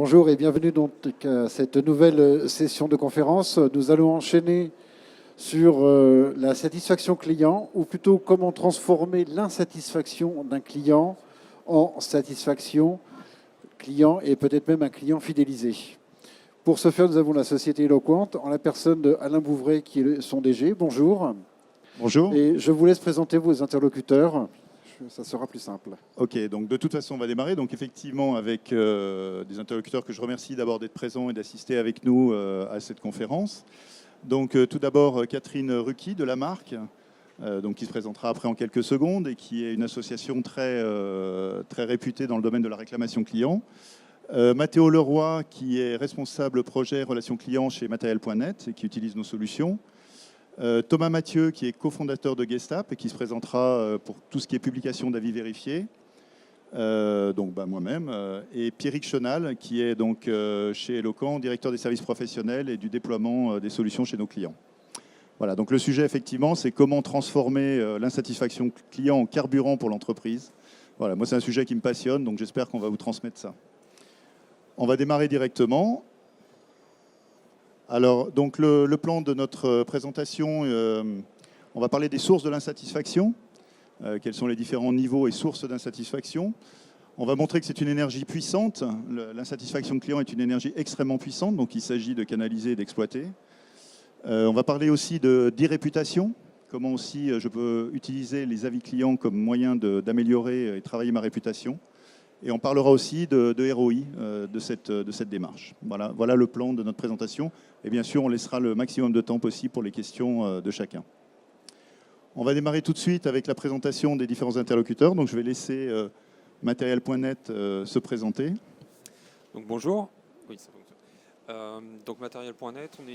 Bonjour et bienvenue donc à cette nouvelle session de conférence. Nous allons enchaîner sur la satisfaction client, ou plutôt comment transformer l'insatisfaction d'un client en satisfaction client et peut-être même un client fidélisé. Pour ce faire, nous avons la société Eloquent en la personne d'Alain Bouvray qui est son DG. Bonjour. Bonjour. Et je vous laisse présenter vos interlocuteurs. Ça sera plus simple. Ok, donc de toute façon, on va démarrer. Donc effectivement, avec des interlocuteurs que je remercie d'abord d'être présents et d'assister avec nous à cette conférence. Donc tout d'abord, Catherine Rucki de la marque, donc, qui se présentera après en quelques secondes et qui est une association très réputée dans le domaine de la réclamation client. Mathéo Leroy, qui est responsable projet relations clients chez Matériel.net et qui utilise nos solutions. Thomas Mathieu, qui est cofondateur de Gestap et qui se présentera pour tout ce qui est publication d'avis vérifiés. Donc moi-même. Et Pierrick Chenal, qui est donc chez Eloquent, directeur des services professionnels et du déploiement des solutions chez nos clients. Voilà, donc le sujet, effectivement, c'est comment transformer l'insatisfaction client en carburant pour l'entreprise. Voilà, moi, c'est un sujet qui me passionne, donc j'espère qu'on va vous transmettre ça. On va démarrer directement. Alors, donc le plan de notre présentation, on va parler des sources de l'insatisfaction, quels sont les différents niveaux et sources d'insatisfaction. On va montrer que c'est une énergie puissante. L'insatisfaction client est une énergie extrêmement puissante, donc il s'agit de canaliser et d'exploiter. On va parler aussi d'e-réputation, comment aussi je peux utiliser les avis clients comme moyen d'améliorer et travailler ma réputation. Et on parlera aussi de ROI de cette démarche. Voilà le plan de notre présentation. Et bien sûr, on laissera le maximum de temps possible pour les questions de chacun. On va démarrer tout de suite avec la présentation des différents interlocuteurs. Donc je vais laisser Matériel.net se présenter. Donc bonjour. Oui, ça fonctionne. Donc Matériel.net, on est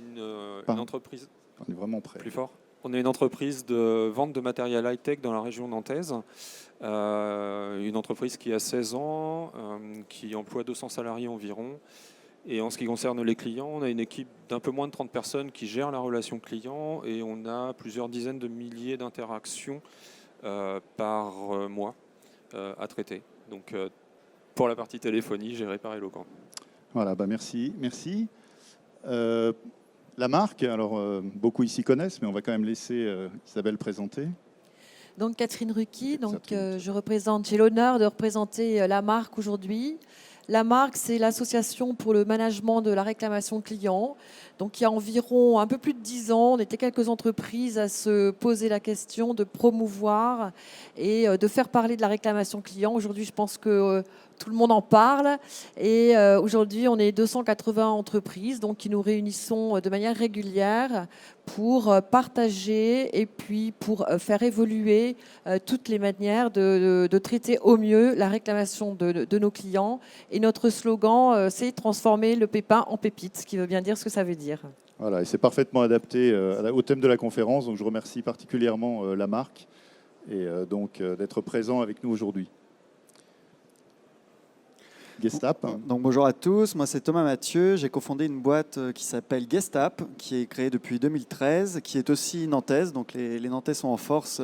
une entreprise. On est vraiment prêt. Plus fort. On est une entreprise de vente de matériel high-tech dans la région nantaise. Une entreprise qui a 16 ans, qui emploie 200 salariés environ. Et en ce qui concerne les clients, on a une équipe d'un peu moins de 30 personnes qui gèrent la relation client et on a plusieurs dizaines de milliers d'interactions par mois à traiter. Donc pour la partie téléphonie, gérée par Eloquent. Voilà, merci. La marque, alors beaucoup ici connaissent, mais on va quand même laisser Isabelle présenter. Donc Catherine Rucki, j'ai l'honneur de représenter la marque aujourd'hui. La marque, c'est l'association pour le management de la réclamation client. Donc, il y a environ un peu plus de 10 ans, on était quelques entreprises à se poser la question de promouvoir et de faire parler de la réclamation client. Aujourd'hui, je pense que tout le monde en parle. Et aujourd'hui, on est 280 entreprises donc, qui nous réunissons de manière régulière pour partager et puis pour faire évoluer toutes les manières de traiter au mieux la réclamation de nos clients. Et notre slogan, c'est transformer le pépin en pépite, ce qui veut bien dire ce que ça veut dire. Voilà, et c'est parfaitement adapté au thème de la conférence, donc je remercie particulièrement la marque et donc d'être présent avec nous aujourd'hui. Gestap. Donc bonjour à tous, moi c'est Thomas Mathieu, j'ai cofondé une boîte qui s'appelle Gestap, qui est créée depuis 2013, qui est aussi nantaise, donc les Nantais sont en force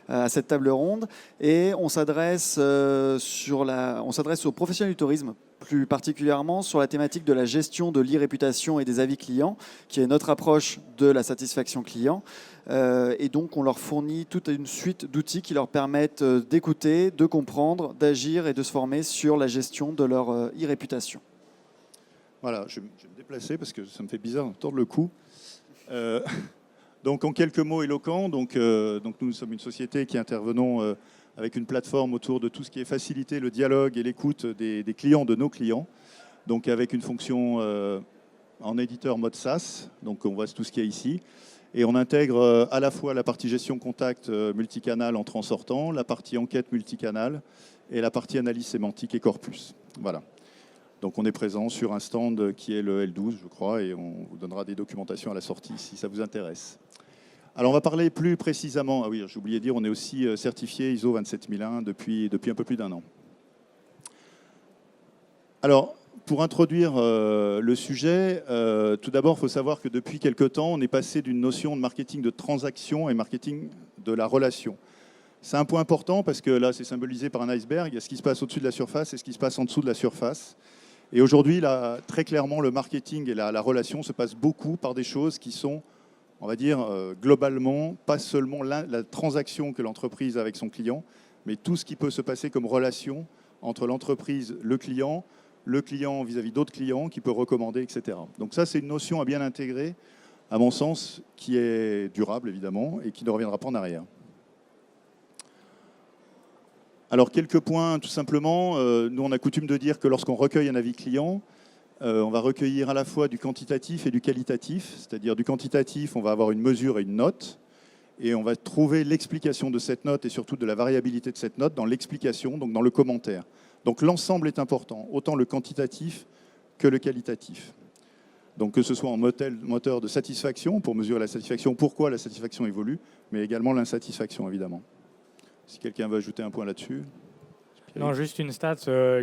à cette table ronde, et on s'adresse aux professionnels du tourisme, plus particulièrement sur la thématique de la gestion de l'e-réputation et des avis clients, qui est notre approche de la satisfaction client. Et donc, on leur fournit toute une suite d'outils qui leur permettent d'écouter, de comprendre, d'agir et de se former sur la gestion de leur e-réputation. Voilà, je vais me déplacer parce que ça me fait bizarre de tordre le cou. Donc, en quelques mots éloquents, donc nous sommes une société qui intervenons avec une plateforme autour de tout ce qui est faciliter le dialogue et l'écoute des clients de nos clients. Donc, avec une fonction en éditeur mode SaaS, donc on voit tout ce qu'il y a ici. Et on intègre à la fois la partie gestion contact multicanal entrant sortant, la partie enquête multicanal et la partie analyse sémantique et corpus. Voilà. Donc on est présent sur un stand qui est le L12, je crois, et on vous donnera des documentations à la sortie si ça vous intéresse. Alors on va parler plus précisément, ah oui, j'ai oublié de dire, on est aussi certifié ISO 27001 depuis un peu plus d'1 an. Alors, pour introduire le sujet, tout d'abord, il faut savoir que depuis quelque temps, on est passé d'une notion de marketing de transaction et marketing de la relation. C'est un point important parce que là, c'est symbolisé par un iceberg. Il y a ce qui se passe au-dessus de la surface et ce qui se passe en dessous de la surface. Et aujourd'hui, là, très clairement, le marketing et la relation se passent beaucoup par des choses qui sont, on va dire, globalement, pas seulement la transaction que l'entreprise a avec son client, mais tout ce qui peut se passer comme relation entre l'entreprise, le client vis-à-vis d'autres clients, qui peut recommander, etc. Donc ça, c'est une notion à bien intégrer, à mon sens, qui est durable, évidemment, et qui ne reviendra pas en arrière. Alors, quelques points, tout simplement. Nous, on a coutume de dire que lorsqu'on recueille un avis client, on va recueillir à la fois du quantitatif et du qualitatif. C'est-à-dire du quantitatif, on va avoir une mesure et une note. Et on va trouver l'explication de cette note et surtout de la variabilité de cette note dans l'explication, donc dans le commentaire. Donc l'ensemble est important, autant le quantitatif que le qualitatif. Donc que ce soit en moteur de satisfaction, pour mesurer la satisfaction, pourquoi la satisfaction évolue, mais également l'insatisfaction, évidemment. Si quelqu'un veut ajouter un point là-dessus. Non, juste une stat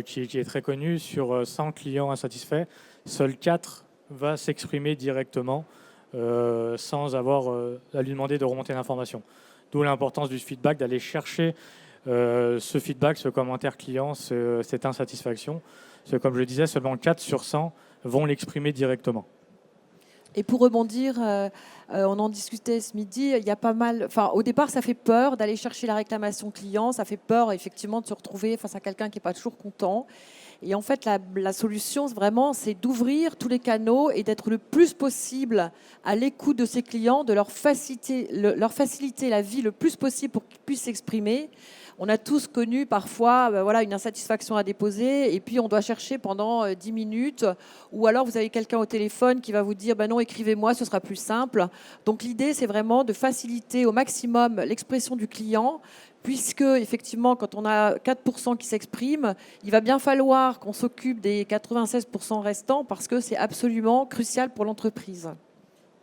qui est très connue. Sur 100 clients insatisfaits, seuls 4 va s'exprimer directement sans avoir à lui demander de remonter l'information. D'où l'importance du feedback, d'aller chercher ce feedback, ce commentaire client, cette insatisfaction. Parce que, comme je le disais, seulement 4 sur 100 vont l'exprimer directement. Et pour rebondir, on en discutait ce midi, il y a pas mal. Enfin, au départ, ça fait peur d'aller chercher la réclamation client, ça fait peur effectivement de se retrouver face à quelqu'un qui n'est pas toujours content. Et en fait, la solution, vraiment, c'est d'ouvrir tous les canaux et d'être le plus possible à l'écoute de ses clients, de leur faciliter la vie le plus possible pour qu'ils puissent s'exprimer. On a tous connu parfois une insatisfaction à déposer et puis on doit chercher pendant 10 minutes, ou alors vous avez quelqu'un au téléphone qui va vous dire non, écrivez-moi, ce sera plus simple. Donc l'idée, c'est vraiment de faciliter au maximum l'expression du client, puisque effectivement, quand on a 4% qui s'expriment, il va bien falloir qu'on s'occupe des 96% restants parce que c'est absolument crucial pour l'entreprise.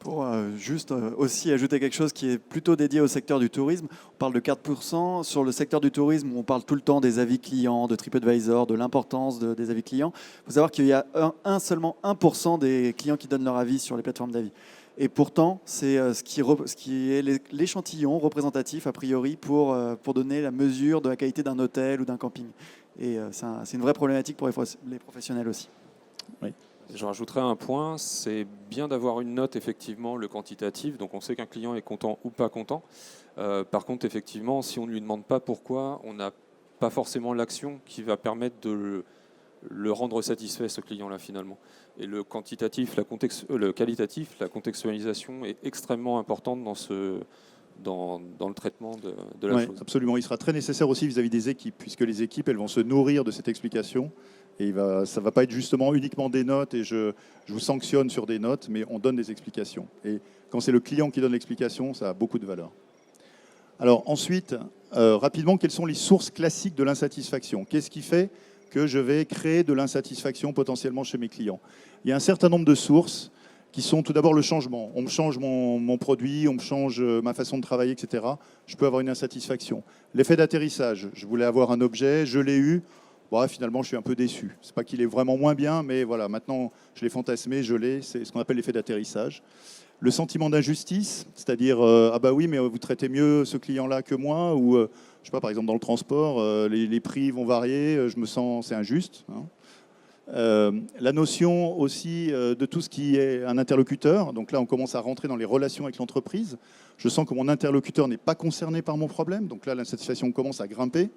Pour juste aussi ajouter quelque chose qui est plutôt dédié au secteur du tourisme, on parle de 4%. Sur le secteur du tourisme, on parle tout le temps des avis clients, de TripAdvisor, de l'importance des avis clients. Il faut savoir qu'il y a seulement 1% des clients qui donnent leur avis sur les plateformes d'avis. Et pourtant, c'est ce qui est l'échantillon représentatif, a priori, pour donner la mesure de la qualité d'un hôtel ou d'un camping. Et c'est une vraie problématique pour les professionnels aussi. Oui. Je rajouterais un point, c'est bien d'avoir une note, effectivement, le quantitatif, donc on sait qu'un client est content ou pas content. Par contre, effectivement, si on ne lui demande pas pourquoi, on n'a pas forcément l'action qui va permettre de le rendre satisfait, ce client-là, finalement. Et le quantitatif, le qualitatif, la contextualisation est extrêmement importante dans le traitement de la chose. Absolument, il sera très nécessaire aussi vis-à-vis des équipes, puisque les équipes, elles vont se nourrir de cette explication. Et ça ne va pas être justement uniquement des notes et je vous sanctionne sur des notes, mais on donne des explications. Et quand c'est le client qui donne l'explication, ça a beaucoup de valeur. Alors ensuite, rapidement, quelles sont les sources classiques de l'insatisfaction? Qu'est-ce qui fait que je vais créer de l'insatisfaction potentiellement chez mes clients? Il y a un certain nombre de sources qui sont tout d'abord le changement. On me change mon produit, on me change ma façon de travailler, etc. Je peux avoir une insatisfaction. L'effet d'atterrissage. Je voulais avoir un objet, je l'ai eu. Bon, finalement, je suis un peu déçu. Ce n'est pas qu'il est vraiment moins bien, mais voilà, maintenant, je l'ai fantasmé, je l'ai. C'est ce qu'on appelle l'effet d'atterrissage. Le sentiment d'injustice, c'est-à-dire, ah bah oui, mais vous traitez mieux ce client-là que moi, ou, je sais pas, par exemple, dans le transport, les prix vont varier, je me sens, c'est injuste. Hein. La notion aussi de tout ce qui est un interlocuteur. Donc là, on commence à rentrer dans les relations avec l'entreprise. Je sens que mon interlocuteur n'est pas concerné par mon problème. Donc là, l'insatisfaction commence à grimper.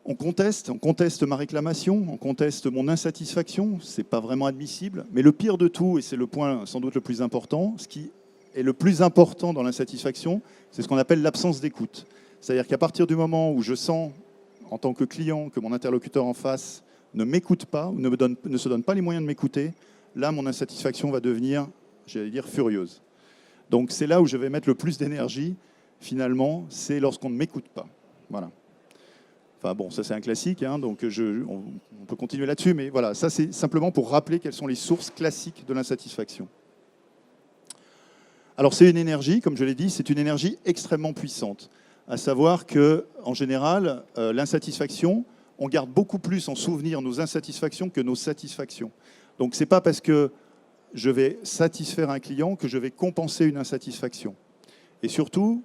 On conteste ma réclamation, on conteste mon insatisfaction, ce n'est pas vraiment admissible. Mais le pire de tout, et c'est le point sans doute le plus important, ce qui est le plus important dans l'insatisfaction, c'est ce qu'on appelle l'absence d'écoute. C'est-à-dire qu'à partir du moment où je sens, en tant que client, que mon interlocuteur en face ne m'écoute pas, ou ne se donne pas les moyens de m'écouter, là, mon insatisfaction va devenir, j'allais dire, furieuse. Donc c'est là où je vais mettre le plus d'énergie, finalement, c'est lorsqu'on ne m'écoute pas. Voilà. Enfin bon, ça c'est un classique, hein, donc on peut continuer là-dessus, mais voilà, ça c'est simplement pour rappeler quelles sont les sources classiques de l'insatisfaction. Alors c'est une énergie, comme je l'ai dit, c'est une énergie extrêmement puissante, à savoir qu'en général, l'insatisfaction, on garde beaucoup plus en souvenir nos insatisfactions que nos satisfactions. Donc c'est pas parce que je vais satisfaire un client que je vais compenser une insatisfaction. Et surtout,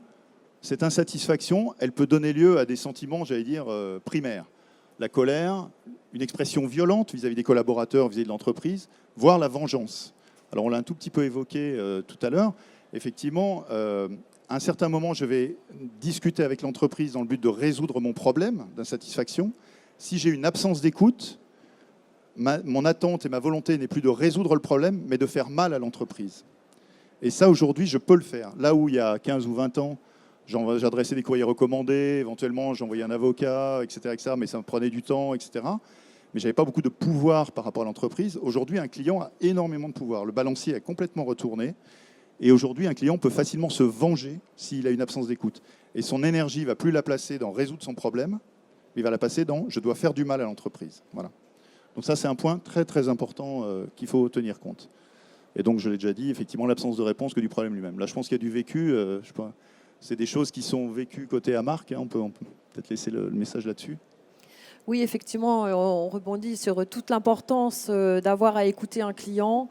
cette insatisfaction, elle peut donner lieu à des sentiments, j'allais dire, primaires. la colère, une expression violente vis-à-vis des collaborateurs, vis-à-vis de l'entreprise, voire la vengeance. Alors on l'a un tout petit peu évoqué tout à l'heure. Effectivement, à un certain moment, je vais discuter avec l'entreprise dans le but de résoudre mon problème d'insatisfaction. Si j'ai une absence d'écoute, mon attente et ma volonté n'est plus de résoudre le problème, mais de faire mal à l'entreprise. Et ça, aujourd'hui, je peux le faire. Là où il y a 15 ou 20 ans, j'adressais des courriers recommandés, éventuellement j'envoyais un avocat, etc., mais ça me prenait du temps, etc. Mais je n'avais pas beaucoup de pouvoir par rapport à l'entreprise. Aujourd'hui, un client a énormément de pouvoir. Le balancier est complètement retourné. Et aujourd'hui, un client peut facilement se venger s'il a une absence d'écoute. Et son énergie ne va plus la placer dans résoudre son problème, mais il va la passer dans « je dois faire du mal à l'entreprise ». Voilà. Donc ça, c'est un point très très important qu'il faut tenir compte. Et donc, je l'ai déjà dit, effectivement, l'absence de réponse que du problème lui-même. Là, je pense qu'il y a du vécu. C'est des choses qui sont vécues côté Amark. Hein, on peut peut-être laisser le message là-dessus. Oui, effectivement, on rebondit sur toute l'importance d'avoir à écouter un client,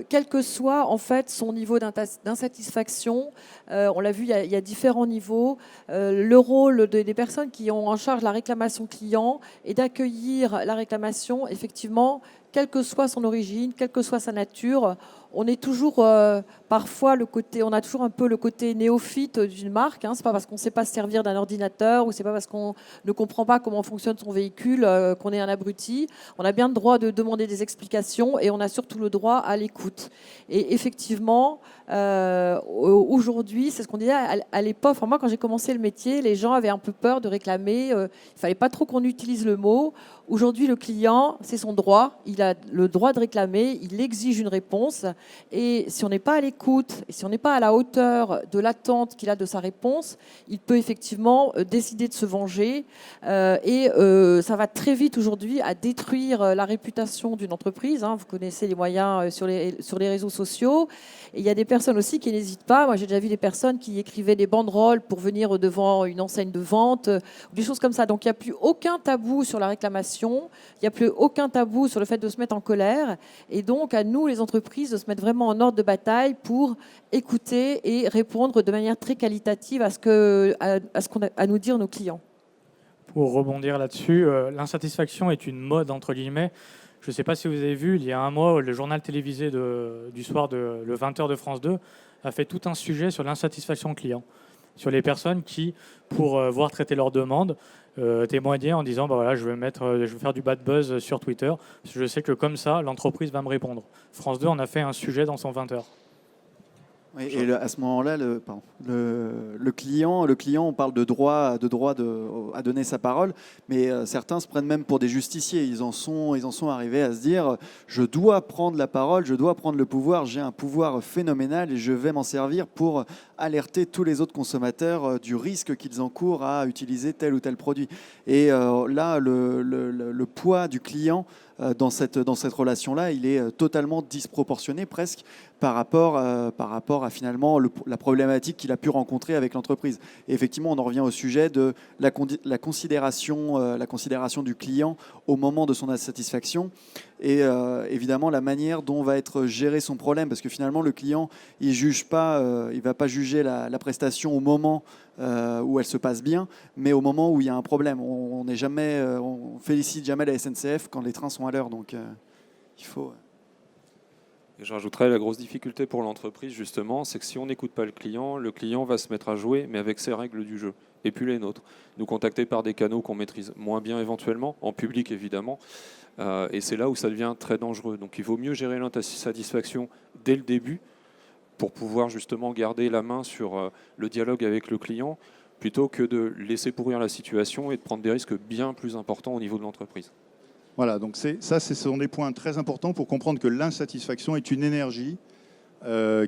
quel que soit en fait son niveau d'insatisfaction. On l'a vu, il y a différents niveaux. Le rôle des personnes qui ont en charge la réclamation client est d'accueillir la réclamation, effectivement, quelle que soit son origine, quelle que soit sa nature. On est toujours parfois on a toujours un peu le côté néophyte d'une marque. Hein. C'est pas parce qu'on ne sait pas se servir d'un ordinateur ou c'est pas parce qu'on ne comprend pas comment fonctionne son véhicule qu'on est un abruti. On a bien le droit de demander des explications et on a surtout le droit à l'écoute. Et effectivement, aujourd'hui, c'est ce qu'on disait à l'époque. Enfin, moi, quand j'ai commencé le métier, les gens avaient un peu peur de réclamer. Il fallait pas trop qu'on utilise le mot. Aujourd'hui, le client, c'est son droit. Il a le droit de réclamer. Il exige une réponse. Et si on n'est pas à l'écoute, et si on n'est pas à la hauteur de l'attente qu'il a de sa réponse, il peut effectivement décider de se venger. Et ça va très vite aujourd'hui à détruire la réputation d'une entreprise. Hein. Vous connaissez les moyens sur les réseaux sociaux. Et il y a des personnes aussi qui n'hésitent pas. Moi, j'ai déjà vu des personnes qui écrivaient des banderoles pour venir devant une enseigne de vente, ou des choses comme ça. Donc, il n'y a plus aucun tabou sur la réclamation. Il n'y a plus aucun tabou sur le fait de se mettre en colère. Et donc, à nous, les entreprises, de se mettre vraiment en ordre de bataille pour écouter et répondre de manière très qualitative à ce qu'ont à nous dire nos clients. Pour rebondir là-dessus, l'insatisfaction est une mode, entre guillemets. Je ne sais pas si vous avez vu, il y a un mois, le journal télévisé du soir, le 20h de France 2, a fait tout un sujet sur l'insatisfaction client, sur les personnes qui, pour voir traiter leurs demandes, témoignaient en disant voilà, je vais faire du bad buzz sur Twitter, parce que je sais que comme ça, l'entreprise va me répondre. France 2 en a fait un sujet dans son 20h. Oui, et à ce moment-là, le client, on parle de droit à donner sa parole, mais certains se prennent même pour des justiciers. Ils en sont arrivés à se dire je dois prendre la parole, je dois prendre le pouvoir, j'ai un pouvoir phénoménal et je vais m'en servir pour alerter tous les autres consommateurs du risque qu'ils encourent à utiliser tel ou tel produit. Et là, le poids du client dans cette relation-là, il est totalement disproportionné presque par rapport à finalement la problématique qu'il a pu rencontrer avec l'entreprise. Et effectivement, on en revient au sujet de la considération du client au moment de son insatisfaction et évidemment la manière dont va être géré son problème, parce que finalement le client il va pas juger la prestation au moment où elle se passe bien, mais au moment où il y a un problème. On félicite jamais la SNCF quand les trains sont à l'heure, donc il faut. Et je rajouterais la grosse difficulté pour l'entreprise, justement, c'est que si on n'écoute pas le client va se mettre à jouer, mais avec ses règles du jeu, et puis les nôtres. Nous contacter par des canaux qu'on maîtrise moins bien éventuellement, en public évidemment, et c'est là où ça devient très dangereux. Donc il vaut mieux gérer l'insatisfaction dès le début, pour pouvoir justement garder la main sur le dialogue avec le client, plutôt que de laisser pourrir la situation et de prendre des risques bien plus importants au niveau de l'entreprise. Voilà, donc ce sont des points très importants pour comprendre que l'insatisfaction est une énergie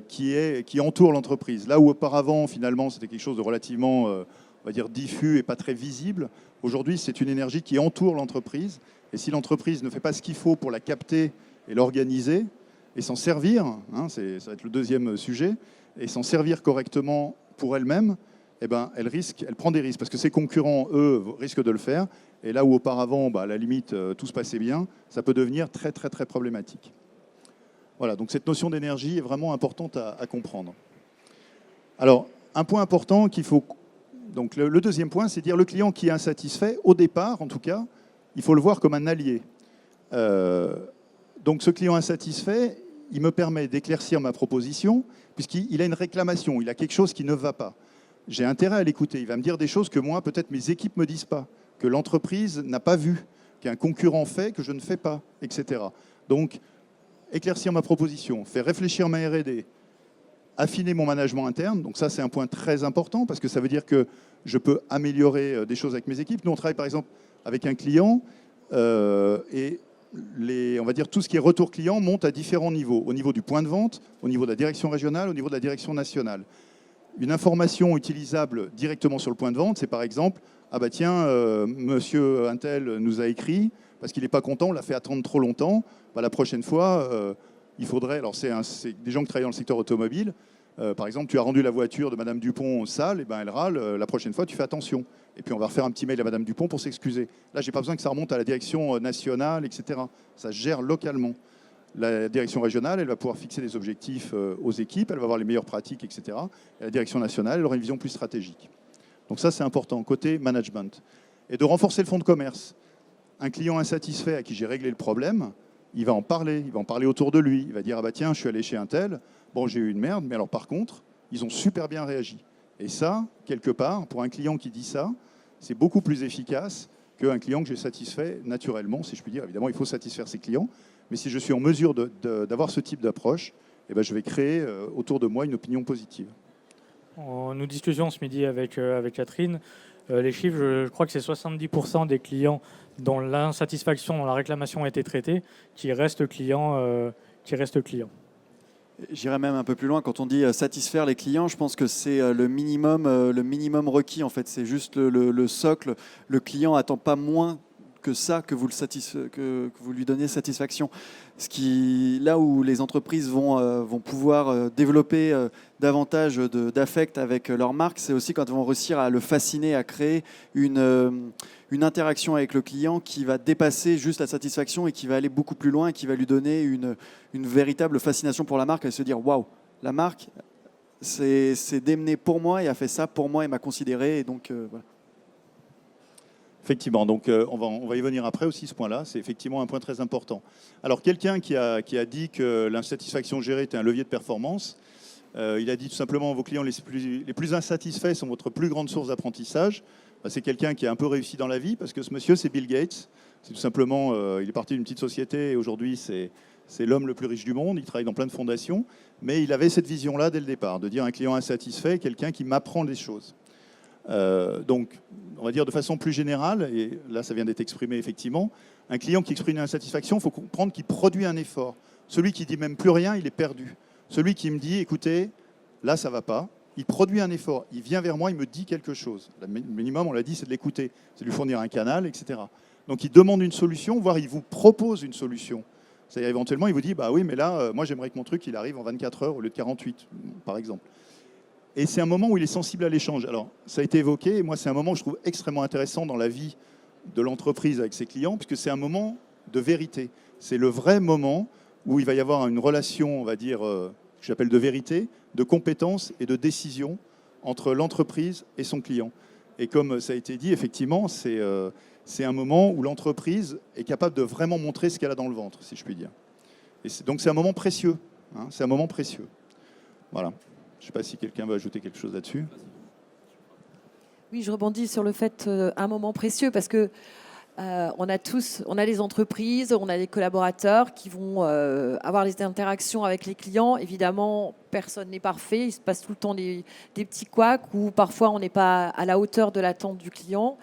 qui entoure l'entreprise. Là où auparavant, finalement, c'était quelque chose de relativement, on va dire, diffus et pas très visible, aujourd'hui, c'est une énergie qui entoure l'entreprise. Et si l'entreprise ne fait pas ce qu'il faut pour la capter et l'organiser, et s'en servir, hein, ça va être le deuxième sujet, et s'en servir correctement pour elle-même, eh ben, elle prend des risques, parce que ses concurrents, eux, risquent de le faire. Et là où auparavant, à la limite, tout se passait bien, ça peut devenir très, très, très problématique. Voilà, donc cette notion d'énergie est vraiment importante à comprendre. Alors, un point important qu'il faut... Donc, le deuxième point, c'est dire le client qui est insatisfait, au départ, en tout cas, il faut le voir comme un allié. Donc ce client insatisfait, il me permet d'éclaircir ma proposition, puisqu'il a une réclamation, il a quelque chose qui ne va pas. J'ai intérêt à l'écouter. Il va me dire des choses que moi, peut-être mes équipes ne me disent pas, que l'entreprise n'a pas vu, qu'un concurrent fait, que je ne fais pas, etc. Donc, éclaircir ma proposition, faire réfléchir ma R&D, affiner mon management interne. Donc ça, c'est un point très important, parce que ça veut dire que je peux améliorer des choses avec mes équipes. Nous, on travaille par exemple avec un client, et on va dire tout ce qui est retour client monte à différents niveaux. Au niveau du point de vente, au niveau de la direction régionale, au niveau de la direction nationale. Une information utilisable directement sur le point de vente, c'est par exemple, ah bah tiens, monsieur Intel nous a écrit, parce qu'il n'est pas content, on l'a fait attendre trop longtemps, bah la prochaine fois, il faudrait, alors c'est des gens qui travaillent dans le secteur automobile, par exemple, tu as rendu la voiture de Madame Dupont sale, et ben elle râle, la prochaine fois tu fais attention. Et puis on va refaire un petit mail à Madame Dupont pour s'excuser. Là, j'ai pas besoin que ça remonte à la direction nationale, etc. Ça se gère localement. La direction régionale, elle va pouvoir fixer des objectifs aux équipes, elle va avoir les meilleures pratiques, etc. Et la direction nationale, elle aura une vision plus stratégique. Donc ça, c'est important, côté management. Et de renforcer le fonds de commerce. Un client insatisfait à qui j'ai réglé le problème, il va en parler autour de lui. Il va dire, ah bah tiens, je suis allé chez un tel, bon, j'ai eu une merde, mais alors par contre, ils ont super bien réagi. Et ça, quelque part, pour un client qui dit ça, c'est beaucoup plus efficace qu'un client que j'ai satisfait naturellement, si je puis dire. Évidemment, il faut satisfaire ses clients. Mais si je suis en mesure d'avoir ce type d'approche, eh ben, je vais créer autour de moi une opinion positive. Nous discutions ce midi avec Catherine. Les chiffres, je crois que c'est 70% des clients dont l'insatisfaction, dont la réclamation a été traitée, qui restent clients. J'irais même un peu plus loin. Quand on dit satisfaire les clients, je pense que c'est le minimum requis. En fait, c'est juste le socle. Le client attend pas moins que ça, que vous lui donniez satisfaction. Là où les entreprises vont pouvoir développer davantage d'affect avec leur marque, c'est aussi quand elles vont réussir à le fasciner, à créer une interaction avec le client qui va dépasser juste la satisfaction et qui va aller beaucoup plus loin et qui va lui donner une véritable fascination pour la marque et se dire « Waouh, la marque, c'est démené pour moi et a fait ça pour moi et m'a considéré. » Et donc, voilà. Effectivement, donc on va y venir après aussi, ce point-là. C'est effectivement un point très important. Alors, quelqu'un qui a dit que l'insatisfaction gérée était un levier de performance, il a dit tout simplement vos clients les plus insatisfaits sont votre plus grande source d'apprentissage. Ben, c'est quelqu'un qui a un peu réussi dans la vie, parce que ce monsieur, c'est Bill Gates. C'est tout simplement, il est parti d'une petite société et aujourd'hui, c'est l'homme le plus riche du monde. Il travaille dans plein de fondations. Mais il avait cette vision-là dès le départ, de dire un client insatisfait, quelqu'un qui m'apprend des choses. Donc, on va dire de façon plus générale, et là ça vient d'être exprimé effectivement, un client qui exprime une insatisfaction, il faut comprendre qu'il produit un effort. Celui qui dit même plus rien, il est perdu. Celui qui me dit, écoutez, là ça va pas, il produit un effort, il vient vers moi, il me dit quelque chose. Le minimum, on l'a dit, c'est de l'écouter, c'est de lui fournir un canal, etc. Donc il demande une solution, voire il vous propose une solution. C'est-à-dire éventuellement, il vous dit, bah oui, mais là, moi j'aimerais que mon truc, il arrive en 24 heures au lieu de 48, par exemple. Et c'est un moment où il est sensible à l'échange. Alors, ça a été évoqué, et moi, c'est un moment que je trouve extrêmement intéressant dans la vie de l'entreprise avec ses clients, puisque c'est un moment de vérité. C'est le vrai moment où il va y avoir une relation, on va dire, que j'appelle de vérité, de compétence et de décision entre l'entreprise et son client. Et comme ça a été dit, effectivement, c'est un moment où l'entreprise est capable de vraiment montrer ce qu'elle a dans le ventre, si je puis dire. Et donc, c'est un moment précieux. Hein, c'est un moment précieux. Voilà. Je ne sais pas si quelqu'un veut ajouter quelque chose là-dessus. Oui, je rebondis sur le fait un moment précieux parce que on a des entreprises, on a des collaborateurs qui vont avoir des interactions avec les clients. Évidemment, personne n'est parfait. Il se passe tout le temps des petits couacs où parfois on n'est pas à la hauteur de l'attente du client.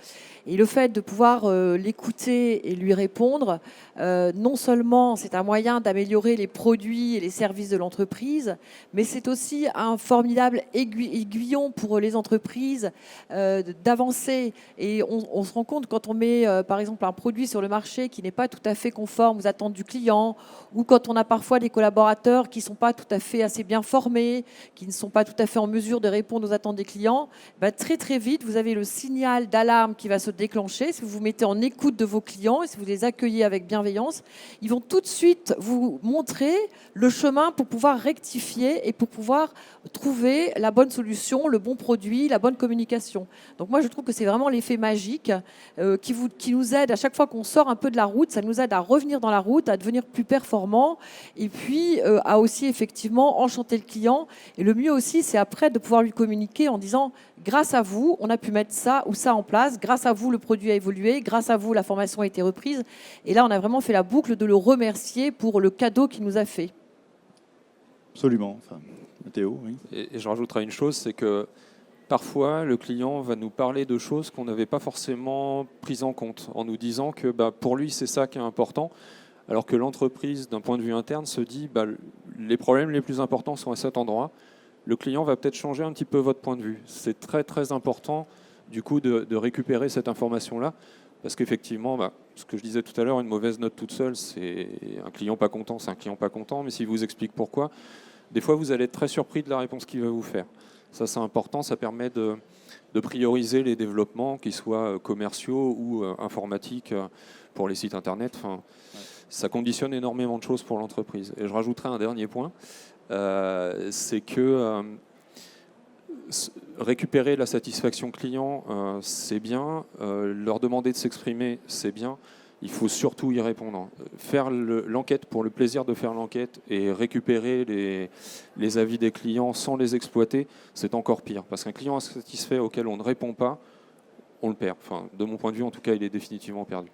Et le fait de pouvoir l'écouter et lui répondre, non seulement c'est un moyen d'améliorer les produits et les services de l'entreprise, mais c'est aussi un formidable aiguillon pour les entreprises d'avancer. Et on se rend compte quand on met par exemple un produit sur le marché qui n'est pas tout à fait conforme aux attentes du client, ou quand on a parfois des collaborateurs qui ne sont pas tout à fait assez bien formés formés, qui ne sont pas tout à fait en mesure de répondre aux attentes des clients, très très vite, vous avez le signal d'alarme qui va se déclencher. Si vous vous mettez en écoute de vos clients et si vous les accueillez avec bienveillance, ils vont tout de suite vous montrer le chemin pour pouvoir rectifier et pour pouvoir trouver la bonne solution, le bon produit, la bonne communication. Donc moi, je trouve que c'est vraiment l'effet magique qui nous aide à chaque fois qu'on sort un peu de la route, ça nous aide à revenir dans la route, à devenir plus performant et puis à aussi effectivement enchanter le client. Et le mieux aussi, c'est après de pouvoir lui communiquer en disant « grâce à vous, on a pu mettre ça ou ça en place, grâce à vous, le produit a évolué, grâce à vous, la formation a été reprise ». Et là, on a vraiment fait la boucle de le remercier pour le cadeau qu'il nous a fait. Absolument. Enfin, Théo, oui. Et je rajouterai une chose, c'est que parfois, le client va nous parler de choses qu'on n'avait pas forcément prises en compte, en nous disant que pour lui, c'est ça qui est important, alors que l'entreprise, d'un point de vue interne, se dit les problèmes les plus importants sont à cet endroit. Le client va peut-être changer un petit peu votre point de vue. C'est très, très important, du coup, de récupérer cette information-là, parce qu'effectivement, ce que je disais tout à l'heure, une mauvaise note toute seule, c'est un client pas content, c'est un client pas content, mais s'il vous explique pourquoi, des fois, vous allez être très surpris de la réponse qu'il va vous faire. Ça, c'est important, ça permet de prioriser les développements, qu'ils soient commerciaux ou informatiques pour les sites Internet. Enfin, ça conditionne énormément de choses pour l'entreprise. Et je rajouterai un dernier point, c'est que récupérer la satisfaction client, c'est bien. Leur demander de s'exprimer, c'est bien. Il faut surtout y répondre. Faire l'enquête pour le plaisir de faire l'enquête et récupérer les avis des clients sans les exploiter, c'est encore pire. Parce qu'un client insatisfait auquel on ne répond pas, on le perd. Enfin, de mon point de vue, en tout cas, il est définitivement perdu.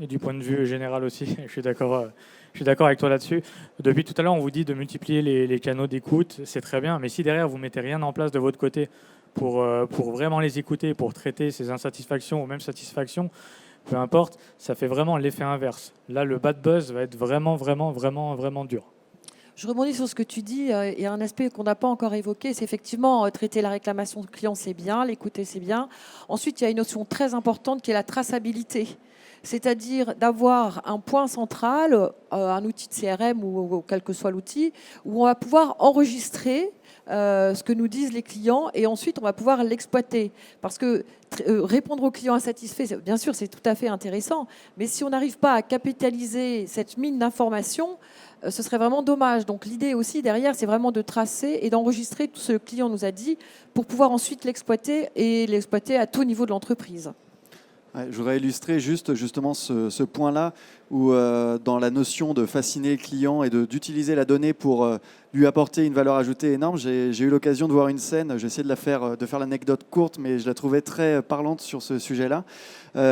Et du point de vue général aussi, je suis d'accord avec toi là-dessus. Depuis tout à l'heure, on vous dit de multiplier les canaux d'écoute, c'est très bien, mais si derrière, vous ne mettez rien en place de votre côté pour vraiment les écouter, pour traiter ces insatisfactions ou même satisfactions, peu importe, ça fait vraiment l'effet inverse. Là, le bad buzz va être vraiment, vraiment, vraiment, vraiment dur. Je rebondis sur ce que tu dis. Il y a un aspect qu'on n'a pas encore évoqué, c'est effectivement traiter la réclamation de client, c'est bien, l'écouter, c'est bien. Ensuite, il y a une notion très importante qui est la traçabilité. C'est-à-dire d'avoir un point central, un outil de CRM ou quel que soit l'outil, où on va pouvoir enregistrer ce que nous disent les clients et ensuite on va pouvoir l'exploiter. Parce que répondre aux clients insatisfaits, bien sûr, c'est tout à fait intéressant, mais si on n'arrive pas à capitaliser cette mine d'informations, ce serait vraiment dommage. Donc l'idée aussi derrière, c'est vraiment de tracer et d'enregistrer tout ce que le client nous a dit pour pouvoir ensuite l'exploiter et l'exploiter à tout niveau de l'entreprise. Ouais, je voudrais illustrer justement ce point-là où dans la notion de fasciner le client et d'utiliser la donnée pour lui apporter une valeur ajoutée énorme, j'ai eu l'occasion de voir une scène, j'ai essayé de faire l'anecdote courte, mais je la trouvais très parlante sur ce sujet-là.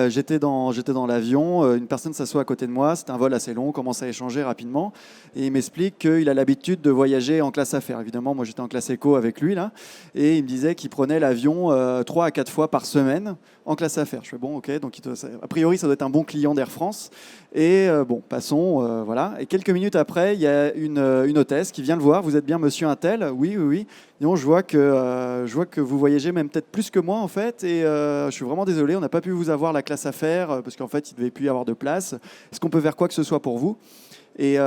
J'étais dans l'avion, une personne s'assoit à côté de moi, c'était un vol assez long, on commence à échanger rapidement, et il m'explique qu'il a l'habitude de voyager en classe affaires. Évidemment, moi j'étais en classe éco avec lui, là, et il me disait qu'il prenait l'avion 3 à 4 fois par semaine en classe affaires. Je fais bon, ok, donc a priori ça doit être un bon client d'Air France. Et bon, passons, voilà. Et quelques minutes après, il y a une hôtesse qui vient le voir. Vous êtes bien monsieur Untel ? Oui, oui, oui. Non, je vois que vous voyagez même peut-être plus que moi en fait. Et je suis vraiment désolé, on n'a pas pu vous avoir la classe affaires parce qu'en fait, il ne devait plus y avoir de place. Est-ce qu'on peut faire quoi que ce soit pour vous ? Et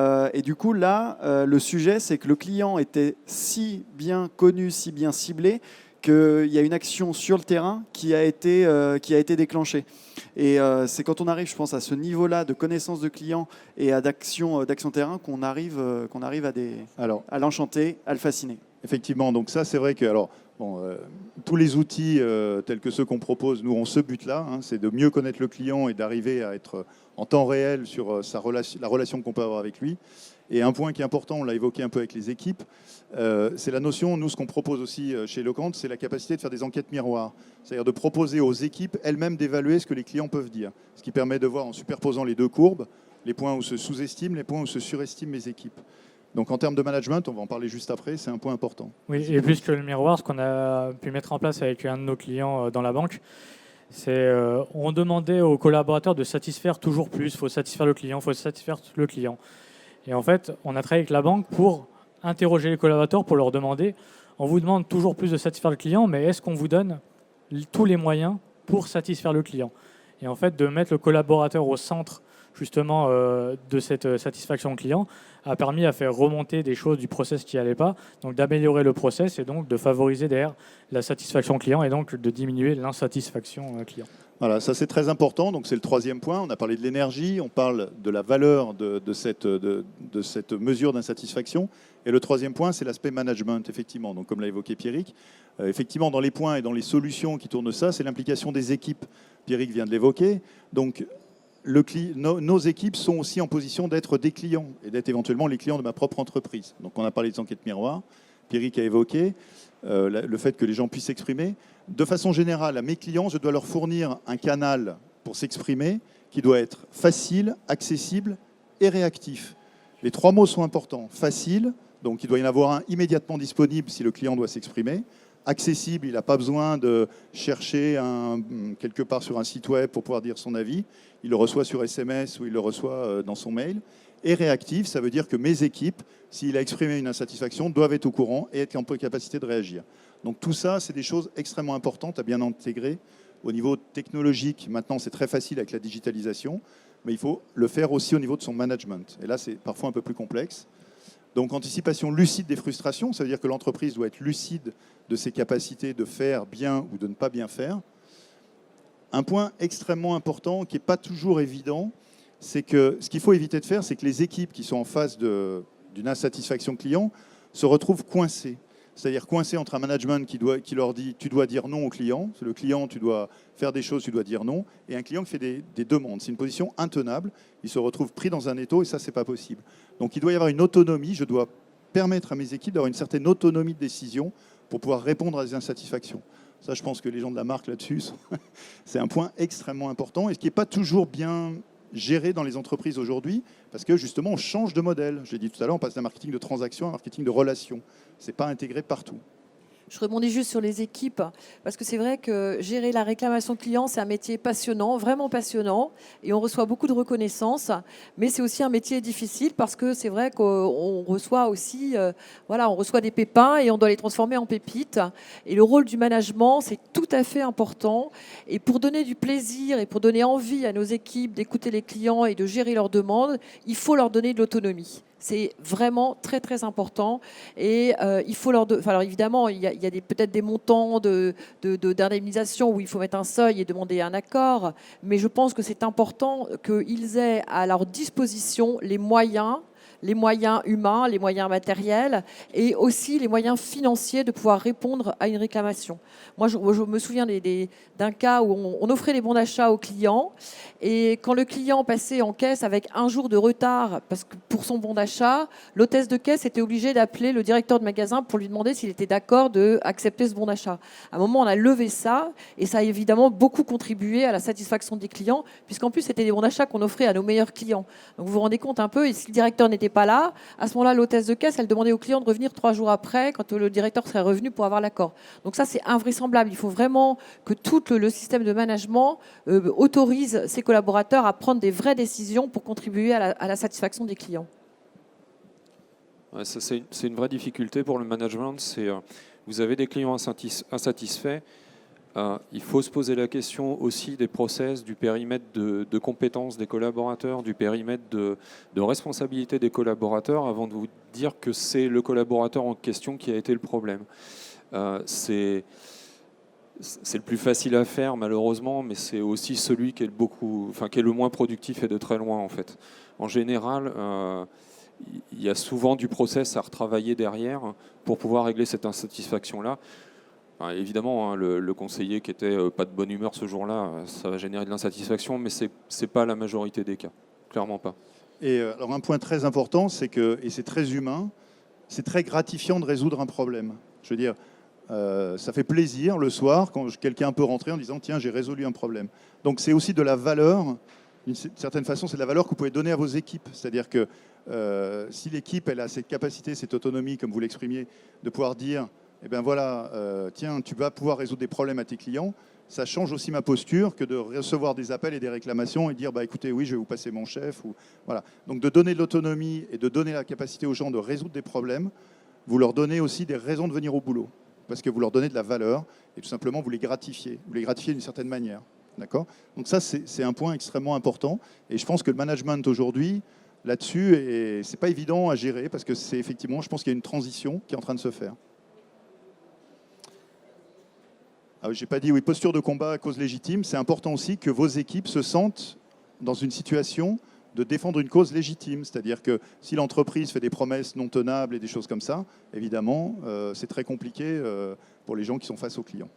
du coup, là, le sujet, c'est que le client était si bien connu, si bien ciblé, qu'il y a une action sur le terrain qui a été déclenchée. Et c'est quand on arrive, je pense, à ce niveau-là de connaissance de client et d'action terrain qu'on arrive à l'enchanter, à le fasciner. Effectivement, donc ça, c'est vrai que tous les outils tels que ceux qu'on propose, nous, ont ce but-là, c'est de mieux connaître le client et d'arriver à être en temps réel sur la relation qu'on peut avoir avec lui. Et un point qui est important, on l'a évoqué un peu avec les équipes, c'est la notion, nous ce qu'on propose aussi chez Locante, c'est la capacité de faire des enquêtes miroirs. C'est-à-dire de proposer aux équipes elles-mêmes d'évaluer ce que les clients peuvent dire. Ce qui permet de voir en superposant les deux courbes, les points où se sous-estiment, les points où se surestiment les équipes. Donc en termes de management, on va en parler juste après, c'est un point important. Oui, et plus que le miroir, ce qu'on a pu mettre en place avec un de nos clients dans la banque, c'est on demandait aux collaborateurs de satisfaire toujours plus, il faut satisfaire le client, il faut satisfaire le client. Et en fait, on a travaillé avec la banque pour interroger les collaborateurs, pour leur demander, on vous demande toujours plus de satisfaire le client, mais est-ce qu'on vous donne tous les moyens pour satisfaire le client ? Et en fait, de mettre le collaborateur au centre justement de cette satisfaction client a permis à faire remonter des choses du process qui n'allaient pas, donc d'améliorer le process et donc de favoriser derrière la satisfaction client et donc de diminuer l'insatisfaction client. Voilà, ça c'est très important. Donc c'est le troisième point. On a parlé de l'énergie, on parle de la valeur de cette mesure d'insatisfaction. Et le troisième point, c'est l'aspect management, effectivement. Donc comme l'a évoqué Pierrick, effectivement dans les points et dans les solutions qui tournent ça, c'est l'implication des équipes. Pierrick vient de l'évoquer. Donc nos équipes sont aussi en position d'être des clients et d'être éventuellement les clients de ma propre entreprise. Donc on a parlé des enquêtes miroirs. Pierrick a évoqué le fait que les gens puissent s'exprimer. De façon générale, à mes clients, je dois leur fournir un canal pour s'exprimer qui doit être facile, accessible et réactif. Les 3 mots sont importants. Facile, donc il doit y en avoir un immédiatement disponible si le client doit s'exprimer. Accessible, il n'a pas besoin de chercher quelque part sur un site web pour pouvoir dire son avis. Il le reçoit sur SMS ou il le reçoit dans son mail. Et réactif, ça veut dire que mes équipes, s'il a exprimé une insatisfaction, doivent être au courant et être en capacité de réagir. Donc tout ça, c'est des choses extrêmement importantes à bien intégrer au niveau technologique. Maintenant, c'est très facile avec la digitalisation, mais il faut le faire aussi au niveau de son management. Et là, c'est parfois un peu plus complexe. Donc anticipation lucide des frustrations, ça veut dire que l'entreprise doit être lucide de ses capacités de faire bien ou de ne pas bien faire. Un point extrêmement important qui n'est pas toujours évident, c'est que ce qu'il faut éviter de faire, c'est que les équipes qui sont en face d'une insatisfaction client se retrouvent coincées. C'est-à-dire coincées entre un management qui leur dit « tu dois dire non au client », c'est le client, tu dois faire des choses, tu dois dire non, et un client qui fait des demandes. C'est une position intenable, il se retrouve pris dans un étau et ça, c'est pas possible. Donc il doit y avoir une autonomie, je dois permettre à mes équipes d'avoir une certaine autonomie de décision pour pouvoir répondre à des insatisfactions. Ça, je pense que les gens de la marque là-dessus, c'est un point extrêmement important et ce qui n'est pas toujours bien géré dans les entreprises aujourd'hui, parce que justement, on change de modèle. Je l'ai dit tout à l'heure, on passe d'un marketing de transaction à un marketing de relation. Ce n'est pas intégré partout. Je rebondis juste sur les équipes, parce que c'est vrai que gérer la réclamation client, c'est un métier passionnant, vraiment passionnant, et on reçoit beaucoup de reconnaissance, mais c'est aussi un métier difficile, parce que c'est vrai qu'on reçoit aussi, on reçoit des pépins, et on doit les transformer en pépites, et le rôle du management, c'est tout à fait important, et pour donner du plaisir, et pour donner envie à nos équipes d'écouter les clients et de gérer leurs demandes, il faut leur donner de l'autonomie. C'est vraiment très, très important. Et il faut leur... Alors évidemment, il y a peut-être des montants d'indemnisation où il faut mettre un seuil et demander un accord. Mais je pense que c'est important qu'ils aient à leur disposition les moyens humains, les moyens matériels et aussi les moyens financiers de pouvoir répondre à une réclamation. Moi, je me souviens d'un cas où on offrait les bons d'achat aux clients et quand le client passait en caisse avec un jour de retard parce que pour son bon d'achat, l'hôtesse de caisse était obligée d'appeler le directeur de magasin pour lui demander s'il était d'accord d'accepter ce bon d'achat. À un moment, on a levé ça et ça a évidemment beaucoup contribué à la satisfaction des clients puisqu'en plus, c'était des bons d'achat qu'on offrait à nos meilleurs clients. Donc vous vous rendez compte un peu, et si le directeur n'était pas là, à ce moment-là, l'hôtesse de caisse, elle demandait au client de revenir 3 jours après quand le directeur serait revenu pour avoir l'accord. Donc ça, c'est invraisemblable. Il faut vraiment que tout le système de management autorise ses collaborateurs à prendre des vraies décisions pour contribuer à la satisfaction des clients. Ouais, ça, c'est une vraie difficulté pour le management. Vous avez des clients insatisfaits. Il faut se poser la question aussi des process, du périmètre de compétences des collaborateurs, du périmètre de responsabilité des collaborateurs avant de vous dire que c'est le collaborateur en question qui a été le problème. C'est le plus facile à faire malheureusement, mais c'est aussi celui qui est le moins productif et de très loin en fait. En général, il y a souvent du process à retravailler derrière pour pouvoir régler cette insatisfaction-là. Évidemment, le conseiller qui était pas de bonne humeur ce jour-là, ça va générer de l'insatisfaction, mais c'est pas la majorité des cas, clairement pas. Et alors un point très important, c'est que, et c'est très humain, c'est très gratifiant de résoudre un problème. Je veux dire, ça fait plaisir le soir quand quelqu'un peut rentrer en disant tiens, j'ai résolu un problème. Donc c'est aussi de la valeur, d'une certaine façon, c'est de la valeur que vous pouvez donner à vos équipes. C'est-à-dire que si l'équipe elle a cette capacité, cette autonomie, comme vous l'exprimiez, de pouvoir dire eh bien voilà, tiens, tu vas pouvoir résoudre des problèmes à tes clients, ça change aussi ma posture que de recevoir des appels et des réclamations et dire bah écoutez, oui, je vais vous passer mon chef. Voilà. Donc de donner de l'autonomie et de donner la capacité aux gens de résoudre des problèmes, vous leur donnez aussi des raisons de venir au boulot, parce que vous leur donnez de la valeur et tout simplement vous les gratifiez d'une certaine manière. D'accord ? Donc ça, c'est un point extrêmement important. Et je pense que le management aujourd'hui, là-dessus, c'est pas évident à gérer parce que c'est effectivement, je pense qu'il y a une transition qui est en train de se faire. J'ai pas dit, oui, posture de combat à cause légitime. C'est important aussi que vos équipes se sentent dans une situation de défendre une cause légitime. C'est-à-dire que si l'entreprise fait des promesses non tenables et des choses comme ça, évidemment, c'est très compliqué pour les gens qui sont face aux clients.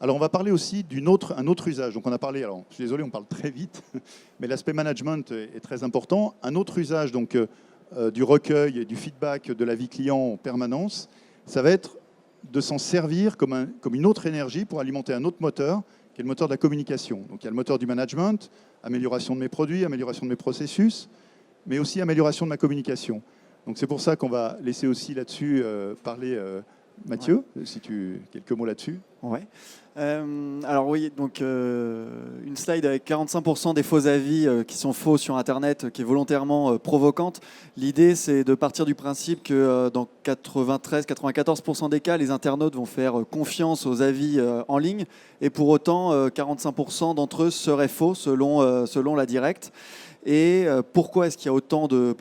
Alors, on va parler aussi d'un autre usage. Donc, on a parlé, alors, je suis désolé, on parle très vite, mais l'aspect management est très important. Un autre usage donc, du recueil et du feedback de la vie client en permanence, ça va être de s'en servir comme une autre énergie pour alimenter un autre moteur, qui est le moteur de la communication. Donc, il y a le moteur du management, amélioration de mes produits, amélioration de mes processus, mais aussi amélioration de ma communication. Donc, c'est pour ça qu'on va laisser aussi là-dessus parler Mathieu, si quelques mots là-dessus. Ouais. Alors oui, donc une slide avec 45% des faux avis qui sont faux sur Internet, qui est volontairement provocante. L'idée, c'est de partir du principe que dans 93-94% des cas, les internautes vont faire confiance aux avis en ligne, et pour autant, 45% d'entre eux seraient faux selon la Directe. Et pourquoi est-ce qu'il y a autant de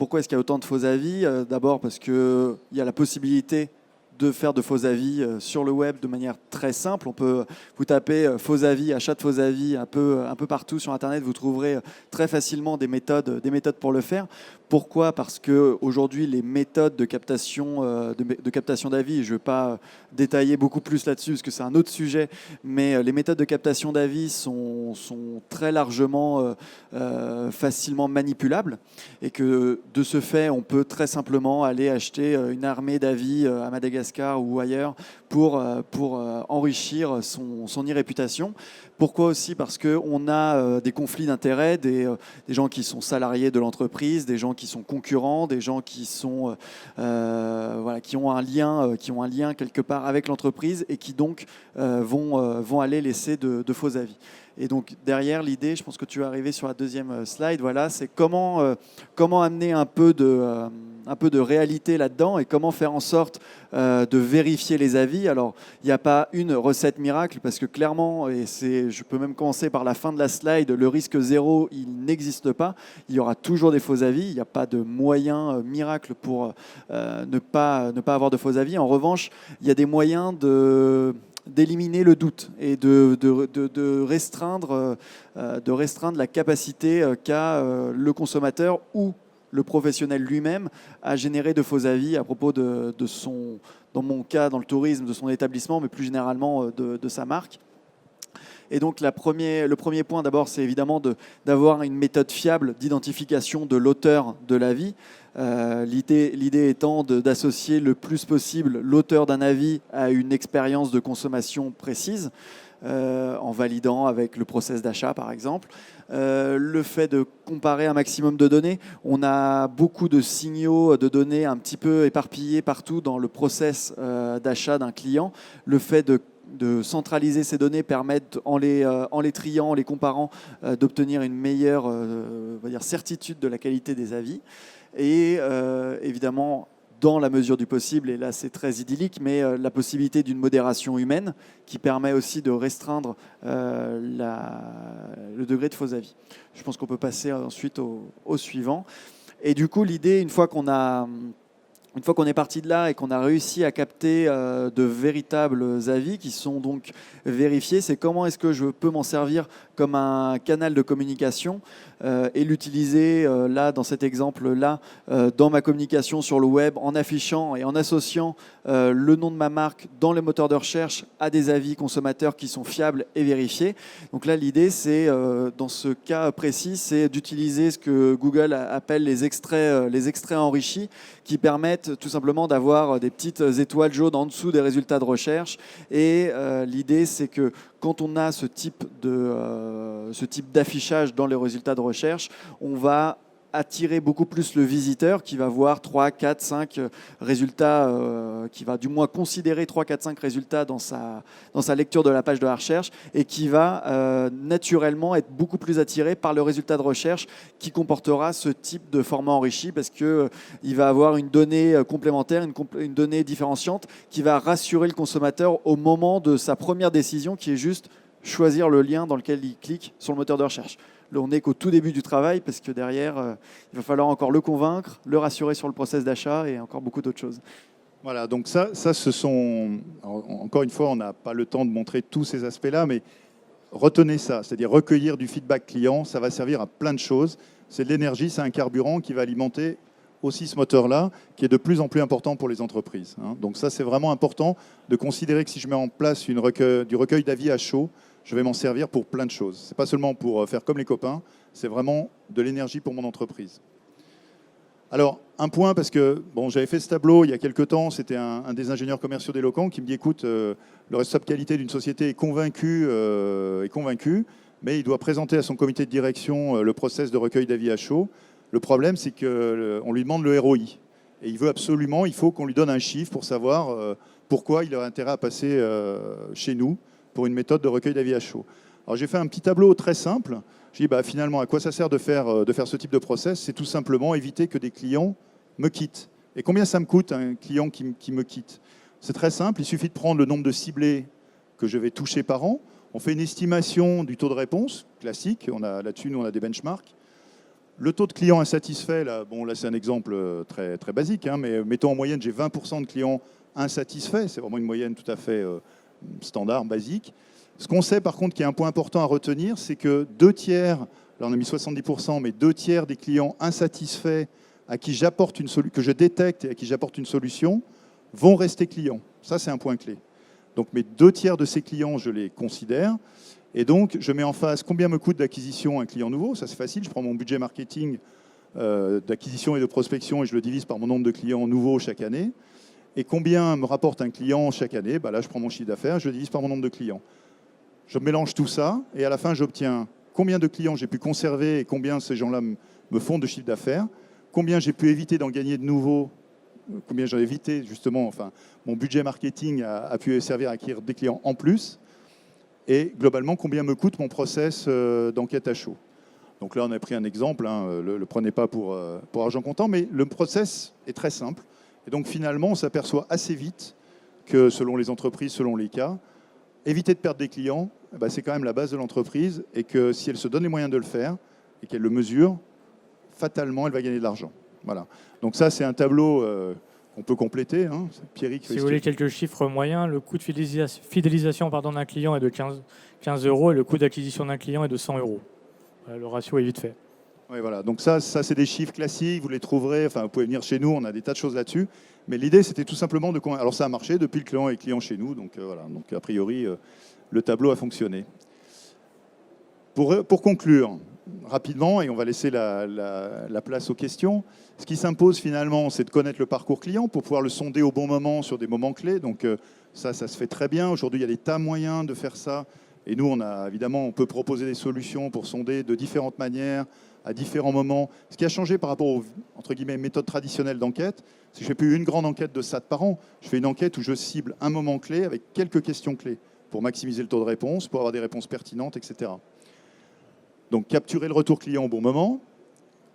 faux avis ? D'abord parce qu'il y a la possibilité de faire de faux avis sur le web de manière très simple. Vous tapez faux avis, achat de faux avis un peu partout sur Internet, vous trouverez très facilement des méthodes pour le faire. Pourquoi ? Parce qu'aujourd'hui, les méthodes de captation d'avis, je ne vais pas détailler beaucoup plus là-dessus parce que c'est un autre sujet, mais les méthodes de captation d'avis sont très largement facilement manipulables, et que de ce fait, on peut très simplement aller acheter une armée d'avis à Madagascar ou ailleurs pour enrichir son e-réputation. Pourquoi aussi ? Parce qu'on a des conflits d'intérêts, des gens qui sont salariés de l'entreprise, des gens qui sont concurrents, des gens qui ont un lien quelque part avec l'entreprise et qui donc vont aller laisser de faux avis. Et donc derrière, l'idée, je pense que tu es arrivé sur la deuxième slide, voilà, c'est comment amener un peu de réalité là-dedans et comment faire en sorte de vérifier les avis. Alors, il n'y a pas une recette miracle parce que clairement, je peux même commencer par la fin de la slide, le risque zéro, il n'existe pas. Il y aura toujours des faux avis. Il n'y a pas de moyen miracle pour ne pas avoir de faux avis. En revanche, il y a des moyens d'éliminer le doute et de restreindre la capacité qu'a le consommateur ou le professionnel lui-même à générer de faux avis à propos de son, dans mon cas, dans le tourisme, de son établissement, mais plus généralement de sa marque. Et donc le premier point d'abord, c'est évidemment d'avoir une méthode fiable d'identification de l'auteur de l'avis. L'idée étant d'associer le plus possible l'auteur d'un avis à une expérience de consommation précise, en validant avec le process d'achat par exemple. Le fait de comparer un maximum de données. On a beaucoup de signaux de données un petit peu éparpillés partout dans le process d'achat d'un client. Le fait de centraliser ces données permet, en les triant, en les comparant, d'obtenir une meilleure certitude de la qualité des avis. Et évidemment, dans la mesure du possible, et là c'est très idyllique, mais la possibilité d'une modération humaine qui permet aussi de restreindre le degré de faux avis. Je pense qu'on peut passer ensuite au suivant. Et du coup, l'idée, une fois qu'on est parti de là et qu'on a réussi à capter de véritables avis qui sont donc vérifiés, c'est comment est-ce que je peux m'en servir comme un canal de communication et l'utiliser là, dans cet exemple-là, dans ma communication sur le web, en affichant et en associant le nom de ma marque dans les moteurs de recherche à des avis consommateurs qui sont fiables et vérifiés. Donc là, l'idée, c'est, dans ce cas précis, c'est d'utiliser ce que Google appelle les extraits enrichis, qui permettent tout simplement d'avoir des petites étoiles jaunes en dessous des résultats de recherche. Et l'idée, c'est que quand on a ce type d'affichage dans les résultats de recherche, on va attirer beaucoup plus le visiteur qui va voir 3, 4, 5 résultats, qui va du moins considérer 3, 4, 5 résultats dans sa lecture de la page de la recherche, et qui va naturellement être beaucoup plus attiré par le résultat de recherche qui comportera ce type de format enrichi, parce qu'il va avoir une donnée complémentaire, une donnée différenciante qui va rassurer le consommateur au moment de sa première décision, qui est juste choisir le lien dans lequel il clique sur le moteur de recherche. Là, on n'est qu'au tout début du travail parce que derrière, il va falloir encore le convaincre, le rassurer sur le process d'achat et encore beaucoup d'autres choses. Voilà, donc ça ce sont... Encore une fois, on n'a pas le temps de montrer tous ces aspects-là, mais retenez ça, c'est-à-dire recueillir du feedback client, ça va servir à plein de choses. C'est de l'énergie, c'est un carburant qui va alimenter aussi ce moteur-là, qui est de plus en plus important pour les entreprises. Donc ça, c'est vraiment important de considérer que si je mets en place du recueil d'avis à chaud, je vais m'en servir pour plein de choses. Ce n'est pas seulement pour faire comme les copains, c'est vraiment de l'énergie pour mon entreprise. Alors, un point, parce que bon, j'avais fait ce tableau il y a quelques temps, c'était un des ingénieurs commerciaux d'Eloquent qui me dit, écoute, le responsable qualité d'une société est convaincu, mais il doit présenter à son comité de direction le process de recueil d'avis à chaud. Le problème, c'est qu'on lui demande le ROI. Et il veut absolument, il faut qu'on lui donne un chiffre pour savoir pourquoi il a intérêt à passer chez nous pour une méthode de recueil d'avis à chaud. Alors j'ai fait un petit tableau très simple. Je dis finalement, à quoi ça sert de faire ce type de process? C'est tout simplement éviter que des clients me quittent. Et combien ça me coûte un client qui me quitte? C'est très simple, il suffit de prendre le nombre de ciblés que je vais toucher par an. On fait une estimation du taux de réponse classique. Là-dessus, nous, on a des benchmarks. Le taux de clients insatisfaits, là c'est un exemple très, très basique, mais mettons en moyenne, j'ai 20% de clients insatisfaits. C'est vraiment une moyenne tout à fait standard, basique. Ce qu'on sait par contre, qui est un point important à retenir, c'est que 2/3, là on a mis 70%, mais 2/3 des clients insatisfaits à qui j'apporte que je détecte et à qui j'apporte une solution, vont rester clients. Ça, c'est un point clé. Donc mes 2/3 de ces clients, je les considère. Et donc, je mets en face combien me coûte d'acquisition un client nouveau. Ça, c'est facile. Je prends mon budget marketing d'acquisition et de prospection et je le divise par mon nombre de clients nouveaux chaque année. Et combien me rapporte un client chaque année? Là, je prends mon chiffre d'affaires, je le divise par mon nombre de clients. Je mélange tout ça et à la fin, j'obtiens combien de clients j'ai pu conserver et combien ces gens-là me font de chiffre d'affaires, combien j'ai pu éviter d'en gagner de nouveaux, combien j'ai évité justement, mon budget marketing a pu servir à acquérir des clients en plus. Et globalement, combien me coûte mon process d'enquête à chaud. Donc là, on a pris un exemple, le prenez pas pour argent comptant, mais le process est très simple. Et donc finalement, on s'aperçoit assez vite que selon les entreprises, selon les cas, éviter de perdre des clients, c'est quand même la base de l'entreprise et que si elle se donne les moyens de le faire et qu'elle le mesure, fatalement, elle va gagner de l'argent. Voilà. Donc ça, c'est un tableau qu'on peut compléter. Pierrick, si vous voulez quelques chiffres moyens, le coût de fidélisation d'un client est de 15 € et le coût d'acquisition d'un client est de 100 €. Le ratio est vite fait. Oui, voilà. Donc ça c'est des chiffres classiques, vous les trouverez, vous pouvez venir chez nous, on a des tas de choses là-dessus. Mais l'idée, c'était tout simplement de... Alors ça a marché, depuis le client est client chez nous, donc voilà. Donc a priori, le tableau a fonctionné. Pour conclure, rapidement, et on va laisser la place aux questions, ce qui s'impose finalement, c'est de connaître le parcours client pour pouvoir le sonder au bon moment sur des moments clés. Donc ça se fait très bien. Aujourd'hui, il y a des tas de moyens de faire ça. Et nous, on peut proposer des solutions pour sonder de différentes manières, à différents moments. Ce qui a changé par rapport aux, entre guillemets, méthodes traditionnelles d'enquête, c'est que je ne fais plus une grande enquête de SAT par an. Je fais une enquête où je cible un moment clé avec quelques questions clés pour maximiser le taux de réponse, pour avoir des réponses pertinentes, etc. Donc capturer le retour client au bon moment,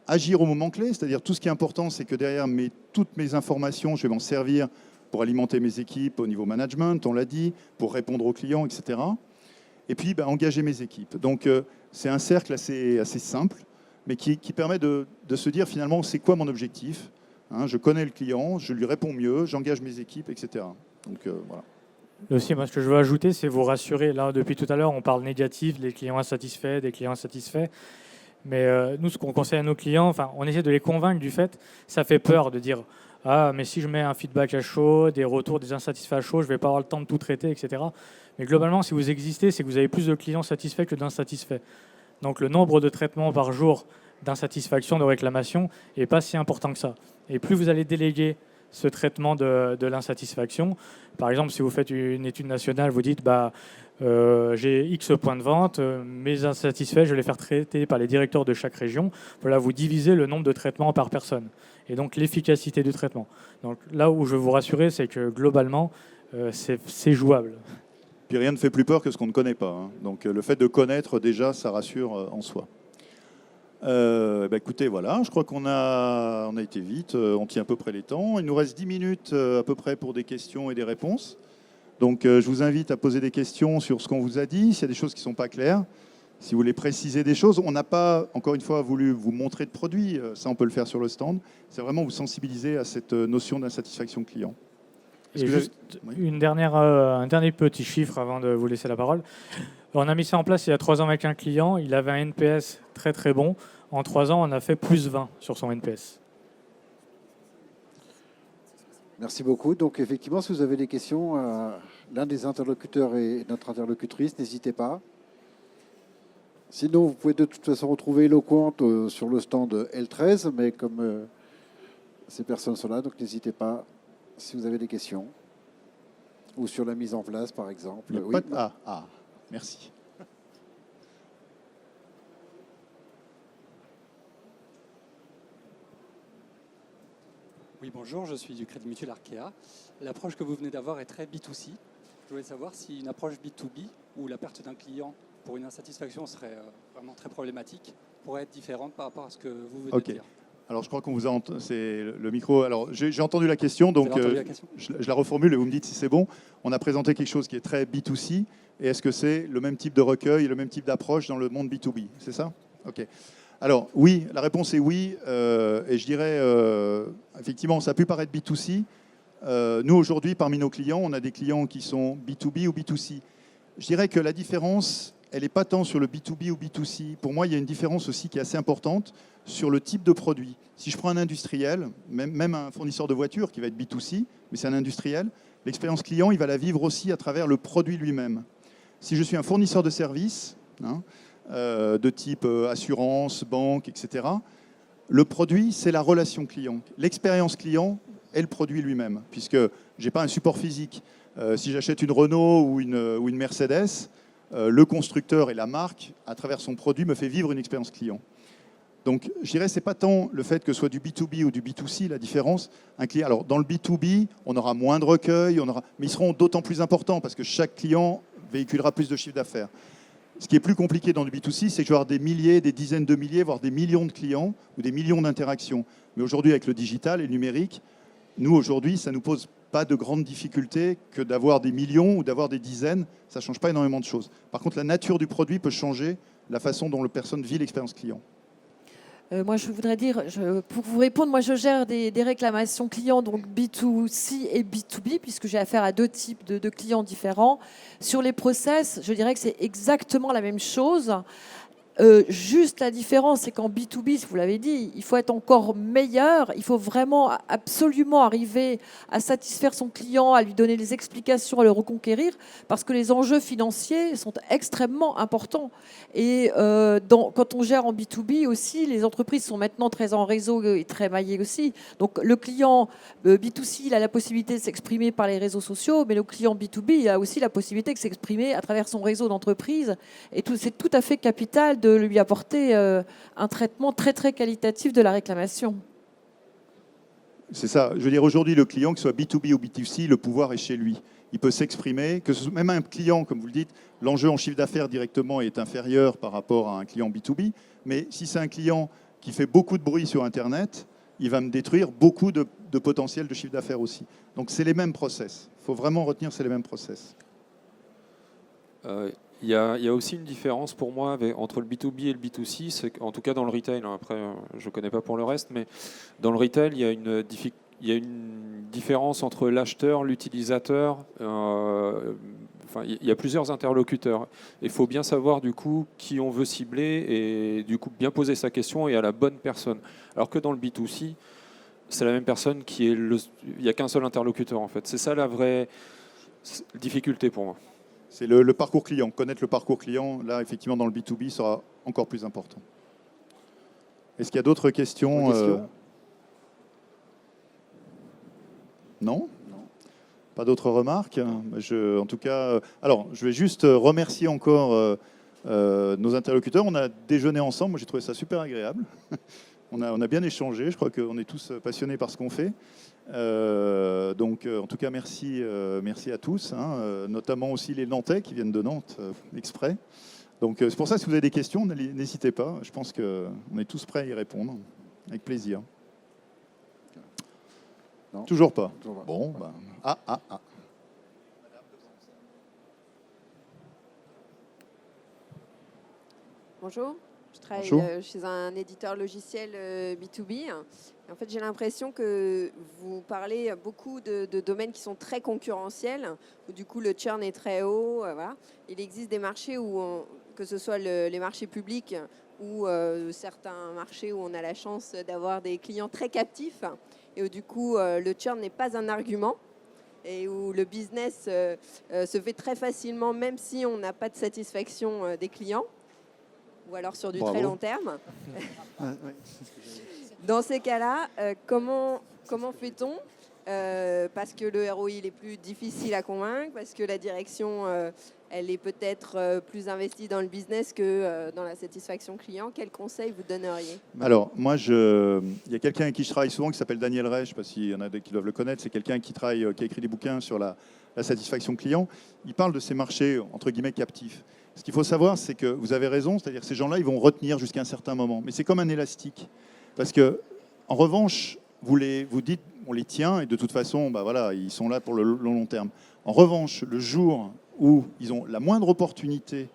agir au moment clé, c'est-à-dire tout ce qui est important, c'est que derrière toutes mes informations, je vais m'en servir pour alimenter mes équipes au niveau management, on l'a dit, pour répondre aux clients, etc. Et puis engager mes équipes. Donc c'est un cercle assez simple, mais qui permet de se dire finalement c'est quoi mon objectif. Je connais le client, je lui réponds mieux, j'engage mes équipes, etc. Donc voilà. Aussi, moi, ce que je veux ajouter, c'est vous rassurer. Là, depuis tout à l'heure, on parle négatif, des clients insatisfaits, des clients insatisfaits. Mais nous, ce qu'on conseille à nos clients, on essaie de les convaincre du fait, ça fait peur de dire « Ah, mais si je mets un feedback à chaud, des retours des insatisfaits à chaud, je ne vais pas avoir le temps de tout traiter, etc. » Mais globalement, si vous existez, c'est que vous avez plus de clients satisfaits que d'insatisfaits. Donc le nombre de traitements par jour d'insatisfaction, de réclamation, n'est pas si important que ça. Et plus vous allez déléguer ce traitement de l'insatisfaction, par exemple, si vous faites une étude nationale, vous dites j'ai X points de vente, mes insatisfaits, je vais les faire traiter par les directeurs de chaque région. Voilà, vous divisez le nombre de traitements par personne et donc l'efficacité du traitement. Donc là où je veux vous rassurer, c'est que globalement, c'est jouable. Puis rien ne fait plus peur que ce qu'on ne connaît pas. Donc le fait de connaître, déjà, ça rassure en soi. Écoutez, voilà, je crois qu'on a été vite, on tient à peu près les temps. Il nous reste 10 minutes à peu près pour des questions et des réponses. Donc je vous invite à poser des questions sur ce qu'on vous a dit, s'il y a des choses qui ne sont pas claires, si vous voulez préciser des choses. On n'a pas, encore une fois, voulu vous montrer de produits, ça on peut le faire sur le stand. C'est vraiment vous sensibiliser à cette notion d'insatisfaction client. Et juste un dernier petit chiffre avant de vous laisser la parole. On a mis ça en place il y a 3 ans avec un client, il avait un NPS très très bon. En 3 ans, on a fait plus 20 sur son NPS. Merci beaucoup. Donc effectivement, si vous avez des questions, l'un des interlocuteurs et notre interlocutrice, n'hésitez pas. Sinon, vous pouvez de toute façon retrouver Eloquent sur le stand L13, mais comme ces personnes sont là, donc n'hésitez pas si vous avez des questions. Ou sur la mise en place, par exemple. Oui. Merci. Oui, bonjour, je suis du Crédit Mutuel Arkea. L'approche que vous venez d'avoir est très B2C. Je voulais savoir si une approche B2B, où la perte d'un client pour une insatisfaction serait vraiment très problématique, pourrait être différente par rapport à ce que vous venez de dire. Alors, je crois qu'on vous a entendu, c'est le micro. Alors, j'ai entendu la question, donc je la reformule et vous me dites si c'est bon. On a présenté quelque chose qui est très B2C. Et est-ce que c'est le même type de recueil, le même type d'approche dans le monde B2B? C'est ça? OK. Alors, oui, la réponse est oui. Et je dirais, effectivement, ça peut paraître B2C. Nous, aujourd'hui, parmi nos clients, on a des clients qui sont B2B ou B2C. Je dirais que la différence, elle n'est pas tant sur le B2B ou B2C. Pour moi, il y a une différence aussi qui est assez importante sur le type de produit. Si je prends un industriel, même un fournisseur de voitures qui va être B2C, mais c'est un industriel, l'expérience client, il va la vivre aussi à travers le produit lui-même. Si je suis un fournisseur de services, de type assurance, banque, etc., le produit, c'est la relation client. L'expérience client est le produit lui-même, puisque je n'ai pas un support physique. Si j'achète une Renault ou une Mercedes, le constructeur et la marque, à travers son produit, me fait vivre une expérience client. Donc, je dirais, ce n'est pas tant le fait que ce soit du B2B ou du B2C, la différence. Alors, dans le B2B, on aura moins de recueils, mais ils seront d'autant plus importants parce que chaque client véhiculera plus de chiffre d'affaires. Ce qui est plus compliqué dans le B2C, c'est que je vais avoir des milliers, des dizaines de milliers, voire des millions de clients ou des millions d'interactions. Mais aujourd'hui, avec le digital et le numérique, nous, aujourd'hui, ça ne nous pose pas de grandes difficultés que d'avoir des millions ou d'avoir des dizaines. Ça ne change pas énormément de choses. Par contre, la nature du produit peut changer la façon dont la personne vit l'expérience client. Moi, je voudrais dire, pour vous répondre, moi, je gère des réclamations clients, donc B2C et B2B, puisque j'ai affaire à 2 types de clients différents. Sur les process, je dirais que c'est exactement la même chose. Juste la différence, c'est qu'en B2B, vous l'avez dit, il faut être encore meilleur. Il faut vraiment absolument arriver à satisfaire son client, à lui donner des explications, à le reconquérir, parce que les enjeux financiers sont extrêmement importants. Et quand on gère en B2B aussi, les entreprises sont maintenant très en réseau et très maillées aussi. Donc le client B2C, il a la possibilité de s'exprimer par les réseaux sociaux, mais le client B2B, il a aussi la possibilité de s'exprimer à travers son réseau d'entreprise. Et c'est tout à fait capital de lui apporter un traitement très très qualitatif de la réclamation. C'est ça. Je veux dire, aujourd'hui, le client, que ce soit B2B ou B2C, le pouvoir est chez lui. Il peut s'exprimer, que ce soit même un client, comme vous le dites, l'enjeu en chiffre d'affaires directement est inférieur par rapport à un client B2B. Mais si c'est un client qui fait beaucoup de bruit sur Internet, il va me détruire beaucoup de potentiel de chiffre d'affaires aussi. Donc c'est les mêmes process. Il faut vraiment retenir, c'est les mêmes process. Il y a aussi une différence pour moi entre le B2B et le B2C, en tout cas dans le retail. Après, je ne connais pas pour le reste, mais dans le retail, il y a une différence entre l'acheteur, l'utilisateur. Il y a plusieurs interlocuteurs. Il faut bien savoir du coup qui on veut cibler et du coup bien poser sa question et à la bonne personne. Alors que dans le B2C, c'est la même personne il n'y a qu'un seul interlocuteur en fait. C'est ça la vraie difficulté pour moi. C'est le parcours client. Connaître le parcours client, là, effectivement, dans le B2B, sera encore plus important. Est-ce qu'il y a d'autres questions? Non? Pas d'autres remarques? En tout cas, alors, je vais juste remercier encore nos interlocuteurs. On a déjeuné ensemble. Moi, j'ai trouvé ça super agréable. On a bien échangé. Je crois qu'on est tous passionnés par ce qu'on fait. Donc, en tout cas, merci à tous, notamment aussi les Nantais qui viennent de Nantes exprès. Donc, c'est pour ça, si vous avez des questions, n'hésitez pas. Je pense qu'on est tous prêts à y répondre, avec plaisir. Non. Toujours pas. Bon, ben, Bonjour, je travaille Bonjour. chez un éditeur logiciel B2B. Et en fait, j'ai l'impression que vous parlez beaucoup de domaines qui sont très concurrentiels, où du coup le churn est très haut. Voilà. Il existe des marchés où, que ce soit les marchés publics ou certains marchés où on a la chance d'avoir des clients très captifs et où du coup le churn n'est pas un argument et où le business se fait très facilement même si on n'a pas de satisfaction des clients ou alors sur du Bravo. très long terme. Ouais, ouais. Dans ces cas-là, comment fait-on parce que le ROI il est plus difficile à convaincre, parce que la direction elle est peut-être plus investie dans le business que dans la satisfaction client. Quel conseil vous donneriez? Alors, moi, il y a quelqu'un avec qui je travaille souvent qui s'appelle Daniel Rey, je ne sais pas s'il y en a qui doivent le connaître, c'est quelqu'un qui a écrit des bouquins sur la satisfaction client. Il parle de ces marchés, entre guillemets, captifs. Ce qu'il faut savoir, c'est que vous avez raison, c'est-à-dire que ces gens-là, ils vont retenir jusqu'à un certain moment. Mais c'est comme un élastique. Parce que, en revanche, vous dites, on les tient, et de toute façon, bah voilà, ils sont là pour le long terme. En revanche, le jour où ils ont la moindre opportunité,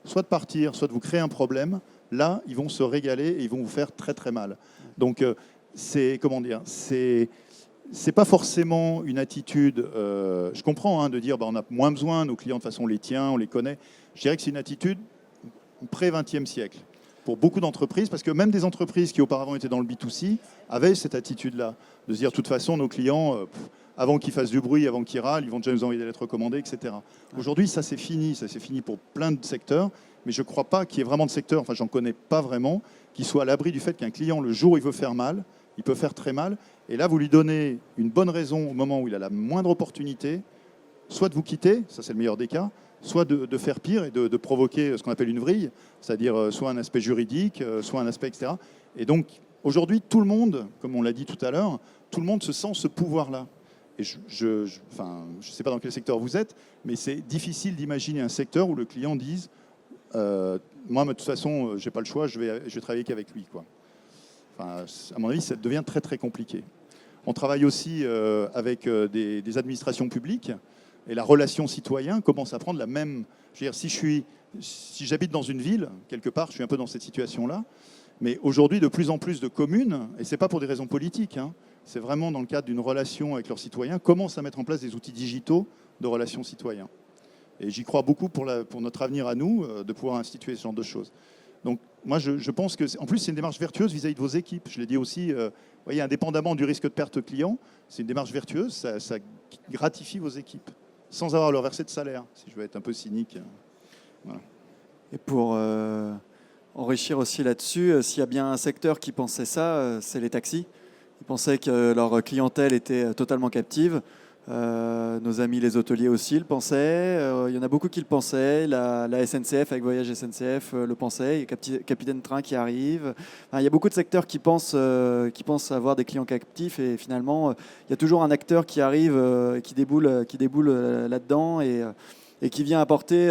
soit de partir, soit de vous créer un problème, là, ils vont se régaler et ils vont vous faire très très mal. Donc, c'est pas forcément une attitude. Je comprends de dire, on a moins besoin, nos clients de toute façon on les tient, on les connaît. Je dirais que c'est une attitude pré-20e siècle pour beaucoup d'entreprises, parce que même des entreprises qui auparavant étaient dans le B2C avaient cette attitude-là, de se dire de toute façon nos clients, avant qu'ils fassent du bruit, avant qu'ils râlent, ils vont déjà nous envoyer des lettres recommandées, etc. Aujourd'hui, ça c'est fini pour plein de secteurs, mais je ne crois pas qu'il y ait vraiment de secteurs, enfin j'en connais pas vraiment, qui soient à l'abri du fait qu'un client, le jour où il veut faire mal, il peut faire très mal, et là vous lui donnez une bonne raison au moment où il a la moindre opportunité, soit de vous quitter, ça c'est le meilleur des cas, soit de faire pire et de provoquer ce qu'on appelle une vrille, c'est-à-dire soit un aspect juridique, soit un aspect, etc. Et donc aujourd'hui, tout le monde, comme on l'a dit tout à l'heure, tout le monde se sent ce pouvoir-là. Et je sais pas dans quel secteur vous êtes, mais c'est difficile d'imaginer un secteur où le client dise moi, de toute façon, j'ai pas le choix, je vais travailler qu'avec lui, quoi. Enfin, à mon avis, ça devient très très compliqué. On travaille aussi avec des administrations publiques, et la relation citoyen commence à prendre la même. Je veux dire, si j'habite dans une ville, quelque part, je suis un peu dans cette situation-là. Mais aujourd'hui, de plus en plus de communes, et c'est pas pour des raisons politiques, c'est vraiment dans le cadre d'une relation avec leurs citoyens, commencent à mettre en place des outils digitaux de relations citoyens. Et j'y crois beaucoup pour notre avenir à nous, de pouvoir instituer ce genre de choses. Donc moi, je pense que, en plus, c'est une démarche vertueuse vis-à-vis de vos équipes. Je l'ai dit aussi, vous voyez, indépendamment du risque de perte client, c'est une démarche vertueuse, ça gratifie vos équipes, sans avoir à leur verser de salaire, si je veux être un peu cynique. Voilà. Et pour enrichir aussi là-dessus, s'il y a bien un secteur qui pensait ça, c'est les taxis. Ils pensaient que leur clientèle était totalement captive. Nos amis les hôteliers aussi le pensaient. Il y en a beaucoup qui le pensaient. La SNCF avec Voyage SNCF le pensait. Il y a Capitaine Train qui arrive. Enfin, il y a beaucoup de secteurs qui pensent avoir des clients captifs, et finalement il y a toujours un acteur qui arrive, qui déboule là-dedans et qui vient apporter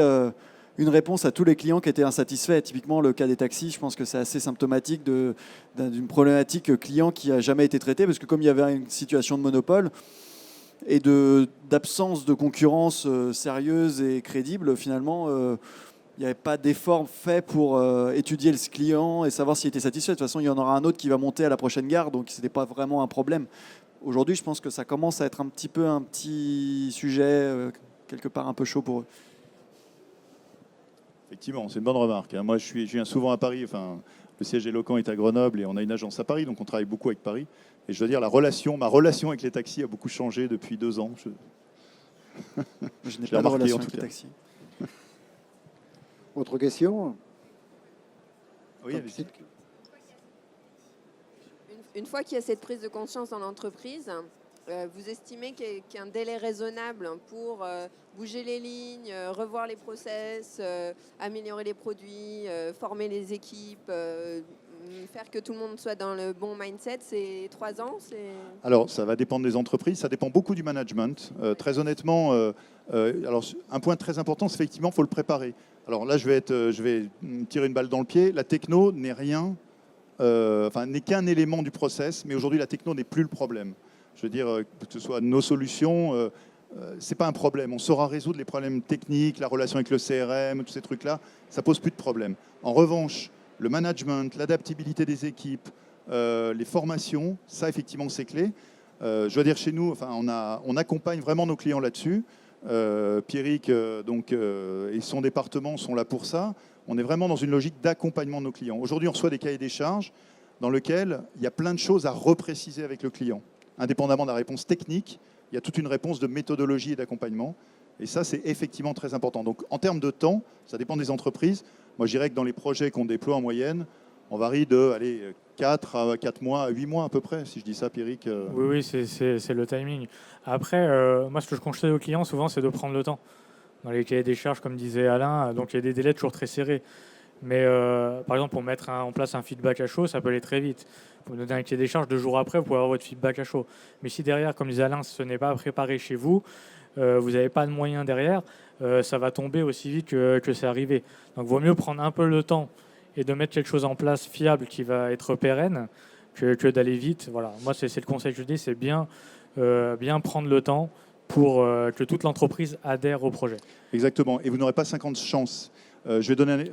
une réponse à tous les clients qui étaient insatisfaits. Typiquement, le cas des taxis, je pense que c'est assez symptomatique d'une problématique client qui n'a jamais été traitée, parce que comme il y avait une situation de monopole et d'absence de concurrence sérieuse et crédible, finalement, il n'y avait pas d'effort fait pour étudier le client et savoir s'il était satisfait. De toute façon, il y en aura un autre qui va monter à la prochaine gare, donc ce n'était pas vraiment un problème. Aujourd'hui, je pense que ça commence à être un petit sujet, quelque part un peu chaud pour eux. Effectivement, c'est une bonne remarque. Moi, je viens souvent à Paris. Enfin, le siège Eloquent est à Grenoble et on a une agence à Paris, donc on travaille beaucoup avec Paris. Et je dois dire, ma relation avec les taxis a beaucoup changé depuis 2 ans. Je n'ai pas de relation avec les taxis. Autre question? Oui, allez-y. Une fois qu'il y a cette prise de conscience dans l'entreprise, vous estimez qu'il y a un délai raisonnable pour bouger les lignes, revoir les process, améliorer les produits, former les équipes, faire que tout le monde soit dans le bon mindset? C'est 3 ans? Alors, ça va dépendre des entreprises, ça dépend beaucoup du management. Très honnêtement, alors, un point très important, c'est effectivement, il faut le préparer. Alors là, je vais me tirer une balle dans le pied. La techno n'est n'est qu'un élément du process, mais aujourd'hui, la techno n'est plus le problème. Je veux dire, que ce soit nos solutions, c'est pas un problème. On saura résoudre les problèmes techniques, la relation avec le CRM, tous ces trucs-là. Ça pose plus de problème. En revanche, le management, l'adaptabilité des équipes, les formations, ça effectivement c'est clé. Je dois dire chez nous, enfin, on accompagne vraiment nos clients là-dessus. Pierrick et son département sont là pour ça. On est vraiment dans une logique d'accompagnement de nos clients. Aujourd'hui, on reçoit des cahiers des charges dans lesquels il y a plein de choses à repréciser avec le client. Indépendamment de la réponse technique, il y a toute une réponse de méthodologie et d'accompagnement. Et ça, c'est effectivement très important. Donc, en termes de temps, ça dépend des entreprises. Moi, je dirais que dans les projets qu'on déploie en moyenne, on varie de 4 à 4 mois à 8 mois à peu près, si je dis ça, Pierrick. Oui, c'est le timing. Après, moi, ce que je conseille aux clients, souvent, c'est de prendre le temps. Dans les cahiers des charges, comme disait Alain, donc il y a des délais toujours très serrés. Mais par exemple, pour mettre en place un feedback à chaud, ça peut aller très vite. Vous donner un cahier des charges 2 jours après, vous pouvez avoir votre feedback à chaud. Mais si derrière, comme disait Alain, ce n'est pas préparé chez vous, vous n'avez pas de moyens derrière, ça va tomber aussi vite que c'est arrivé. Donc, il vaut mieux prendre un peu le temps et de mettre quelque chose en place fiable qui va être pérenne que d'aller vite. Voilà. Moi, c'est le conseil que je dis, c'est bien prendre le temps pour que toute l'entreprise adhère au projet. Exactement. Et vous n'aurez pas 50 chances. Je vais donner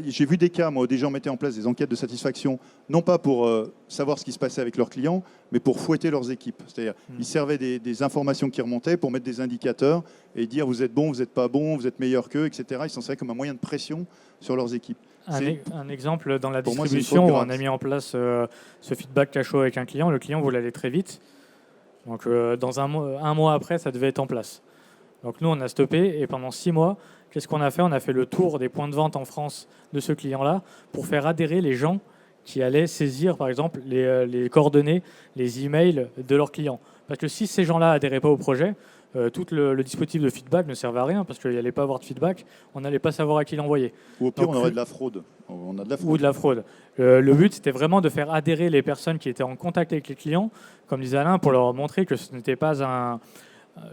j'ai vu des cas, moi, où des gens mettaient en place des enquêtes de satisfaction, non pas pour savoir ce qui se passait avec leurs clients, mais pour fouetter leurs équipes. C'est-à-dire, ils servaient des informations qui remontaient pour mettre des indicateurs et dire vous êtes bon, vous n'êtes pas bon, vous êtes meilleur qu'eux, etc. Ils s'en servaient comme un moyen de pression sur leurs équipes. Un exemple, dans la distribution, où on a mis en place ce feedback à chaud avec un client, le client voulait aller très vite. Donc, dans un mois après, ça devait être en place. Donc, nous, on a stoppé et pendant 6 mois, qu'est-ce qu'on a fait ? On a fait le tour des points de vente en France de ce client-là pour faire adhérer les gens qui allaient saisir, par exemple, les coordonnées, les emails de leurs clients. Parce que si ces gens-là n'adhéraient pas au projet, tout le dispositif de feedback ne servait à rien parce qu'il n'allait pas avoir de feedback, on n'allait pas savoir à qui l'envoyer. Ou au pire, on aurait de la fraude. On a de la fraude. Ou de la fraude. Le but, c'était vraiment de faire adhérer les personnes qui étaient en contact avec les clients, comme disait Alain, pour leur montrer que ce n'était pas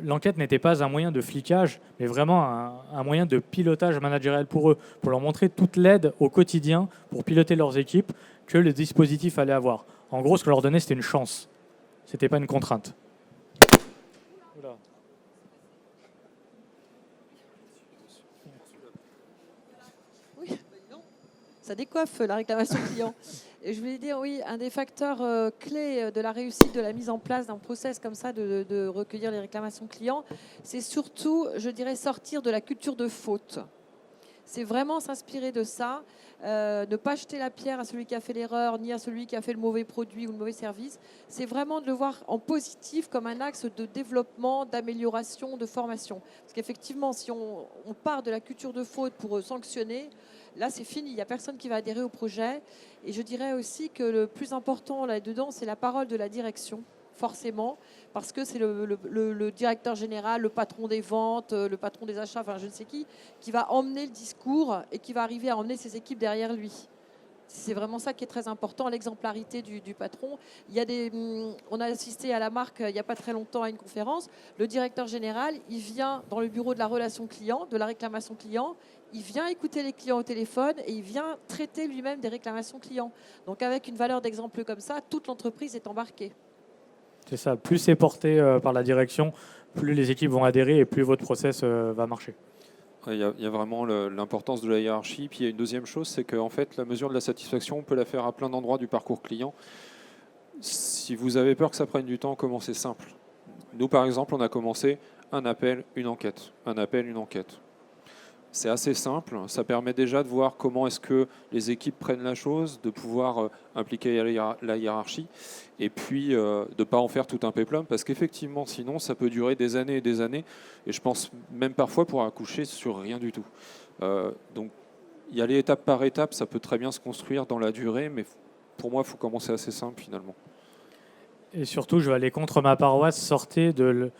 l'enquête n'était pas un moyen de flicage, mais vraiment un moyen de pilotage managérial pour eux, pour leur montrer toute l'aide au quotidien pour piloter leurs équipes que le dispositif allait avoir. En gros, ce que leur donnait, c'était une chance. Ce n'était pas une contrainte. Oula. Oui, ça décoiffe la réclamation client. Et je voulais dire, oui, un des facteurs clés de la réussite de la mise en place d'un process comme ça, de recueillir les réclamations clients, c'est surtout, je dirais, sortir de la culture de faute. C'est vraiment s'inspirer de ça, ne pas jeter la pierre à celui qui a fait l'erreur, ni à celui qui a fait le mauvais produit ou le mauvais service. C'est vraiment de le voir en positif comme un axe de développement, d'amélioration, de formation. Parce qu'effectivement, si on part de la culture de faute pour sanctionner, là, c'est fini. Il n'y a personne qui va adhérer au projet. Et je dirais aussi que le plus important là-dedans, c'est la parole de la direction, forcément, parce que c'est le directeur général, le patron des ventes, le patron des achats, enfin je ne sais qui va emmener le discours et qui va arriver à emmener ses équipes derrière lui. C'est vraiment ça qui est très important, l'exemplarité du patron. On a assisté à la marque il n'y a pas très longtemps à une conférence. Le directeur général, il vient dans le bureau de la relation client, de la réclamation client. Il vient écouter les clients au téléphone et il vient traiter lui-même des réclamations clients. Donc avec une valeur d'exemple comme ça, toute l'entreprise est embarquée. C'est ça. Plus c'est porté par la direction, plus les équipes vont adhérer et plus votre process va marcher. Il y a vraiment l'importance de la hiérarchie. Puis il y a une deuxième chose, c'est qu'en fait, la mesure de la satisfaction, on peut la faire à plein d'endroits du parcours client. Si vous avez peur que ça prenne du temps, commencez simple. Nous, par exemple, on a commencé un appel, une enquête. Un appel, une enquête. C'est assez simple. Ça permet déjà de voir comment est-ce que les équipes prennent la chose, de pouvoir impliquer la hiérarchie et puis de ne pas en faire tout un péplum parce qu'effectivement, sinon, ça peut durer des années et des années. Et je pense même parfois pour accoucher sur rien du tout. Donc, y aller étape par étape, ça peut très bien se construire dans la durée, mais pour moi, il faut commencer assez simple finalement. Et surtout, je vais aller contre ma paroisse, sortez de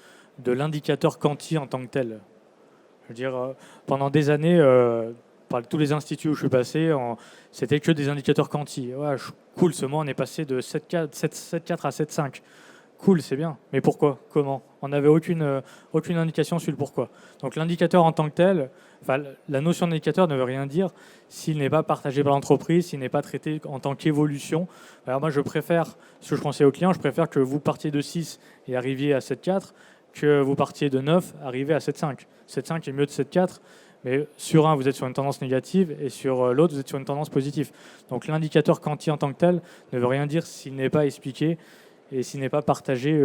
l'indicateur quanti en tant que tel. Je veux dire, pendant des années, par tous les instituts où je suis passé, c'était que des indicateurs quanti. Ouais, cool, ce mois, on est passé de 7,4 à 7,5. Cool, c'est bien. Mais pourquoi ? Comment ? On n'avait aucune indication sur le pourquoi. Donc l'indicateur en tant que tel, la notion d'indicateur ne veut rien dire s'il n'est pas partagé par l'entreprise, s'il n'est pas traité en tant qu'évolution. Alors moi, je préfère, ce que je conseille aux clients, je préfère que vous partiez de 6 et arriviez à 7,4 que vous partiez de 9, arriver à 7,5. 7,5 est mieux de 7,4, mais sur un, vous êtes sur une tendance négative et sur l'autre, vous êtes sur une tendance positive. Donc l'indicateur quanti en tant que tel ne veut rien dire s'il n'est pas expliqué et s'il n'est pas partagé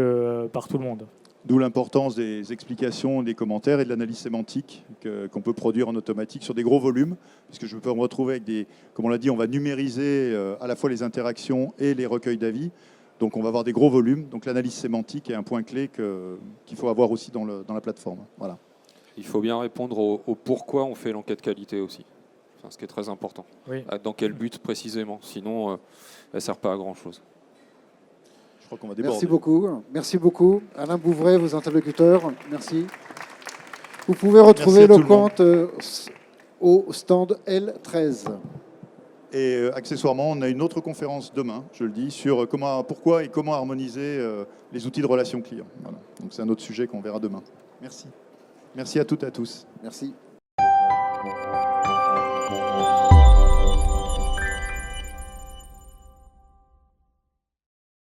par tout le monde. D'où l'importance des explications, des commentaires et de l'analyse sémantique qu'on peut produire en automatique sur des gros volumes, puisque je peux me retrouver avec des, comme on l'a dit, on va numériser à la fois les interactions et les recueils d'avis. Donc on va avoir des gros volumes. Donc l'analyse sémantique est un point clé qu'il faut avoir aussi dans la plateforme. Voilà. Il faut bien répondre au pourquoi on fait l'enquête qualité aussi, enfin, ce qui est très important. Oui. Dans quel but précisément, sinon elle ne sert pas à grand-chose. Je crois qu'on va déborder. Merci beaucoup. Merci beaucoup. Alain Bouvray, vos interlocuteurs. Merci. Vous pouvez retrouver le compte au stand L13. Et accessoirement, on a une autre conférence demain, je le dis, sur pourquoi et comment harmoniser les outils de relations clients. Voilà. Donc c'est un autre sujet qu'on verra demain. Merci. Merci à toutes et à tous. Merci.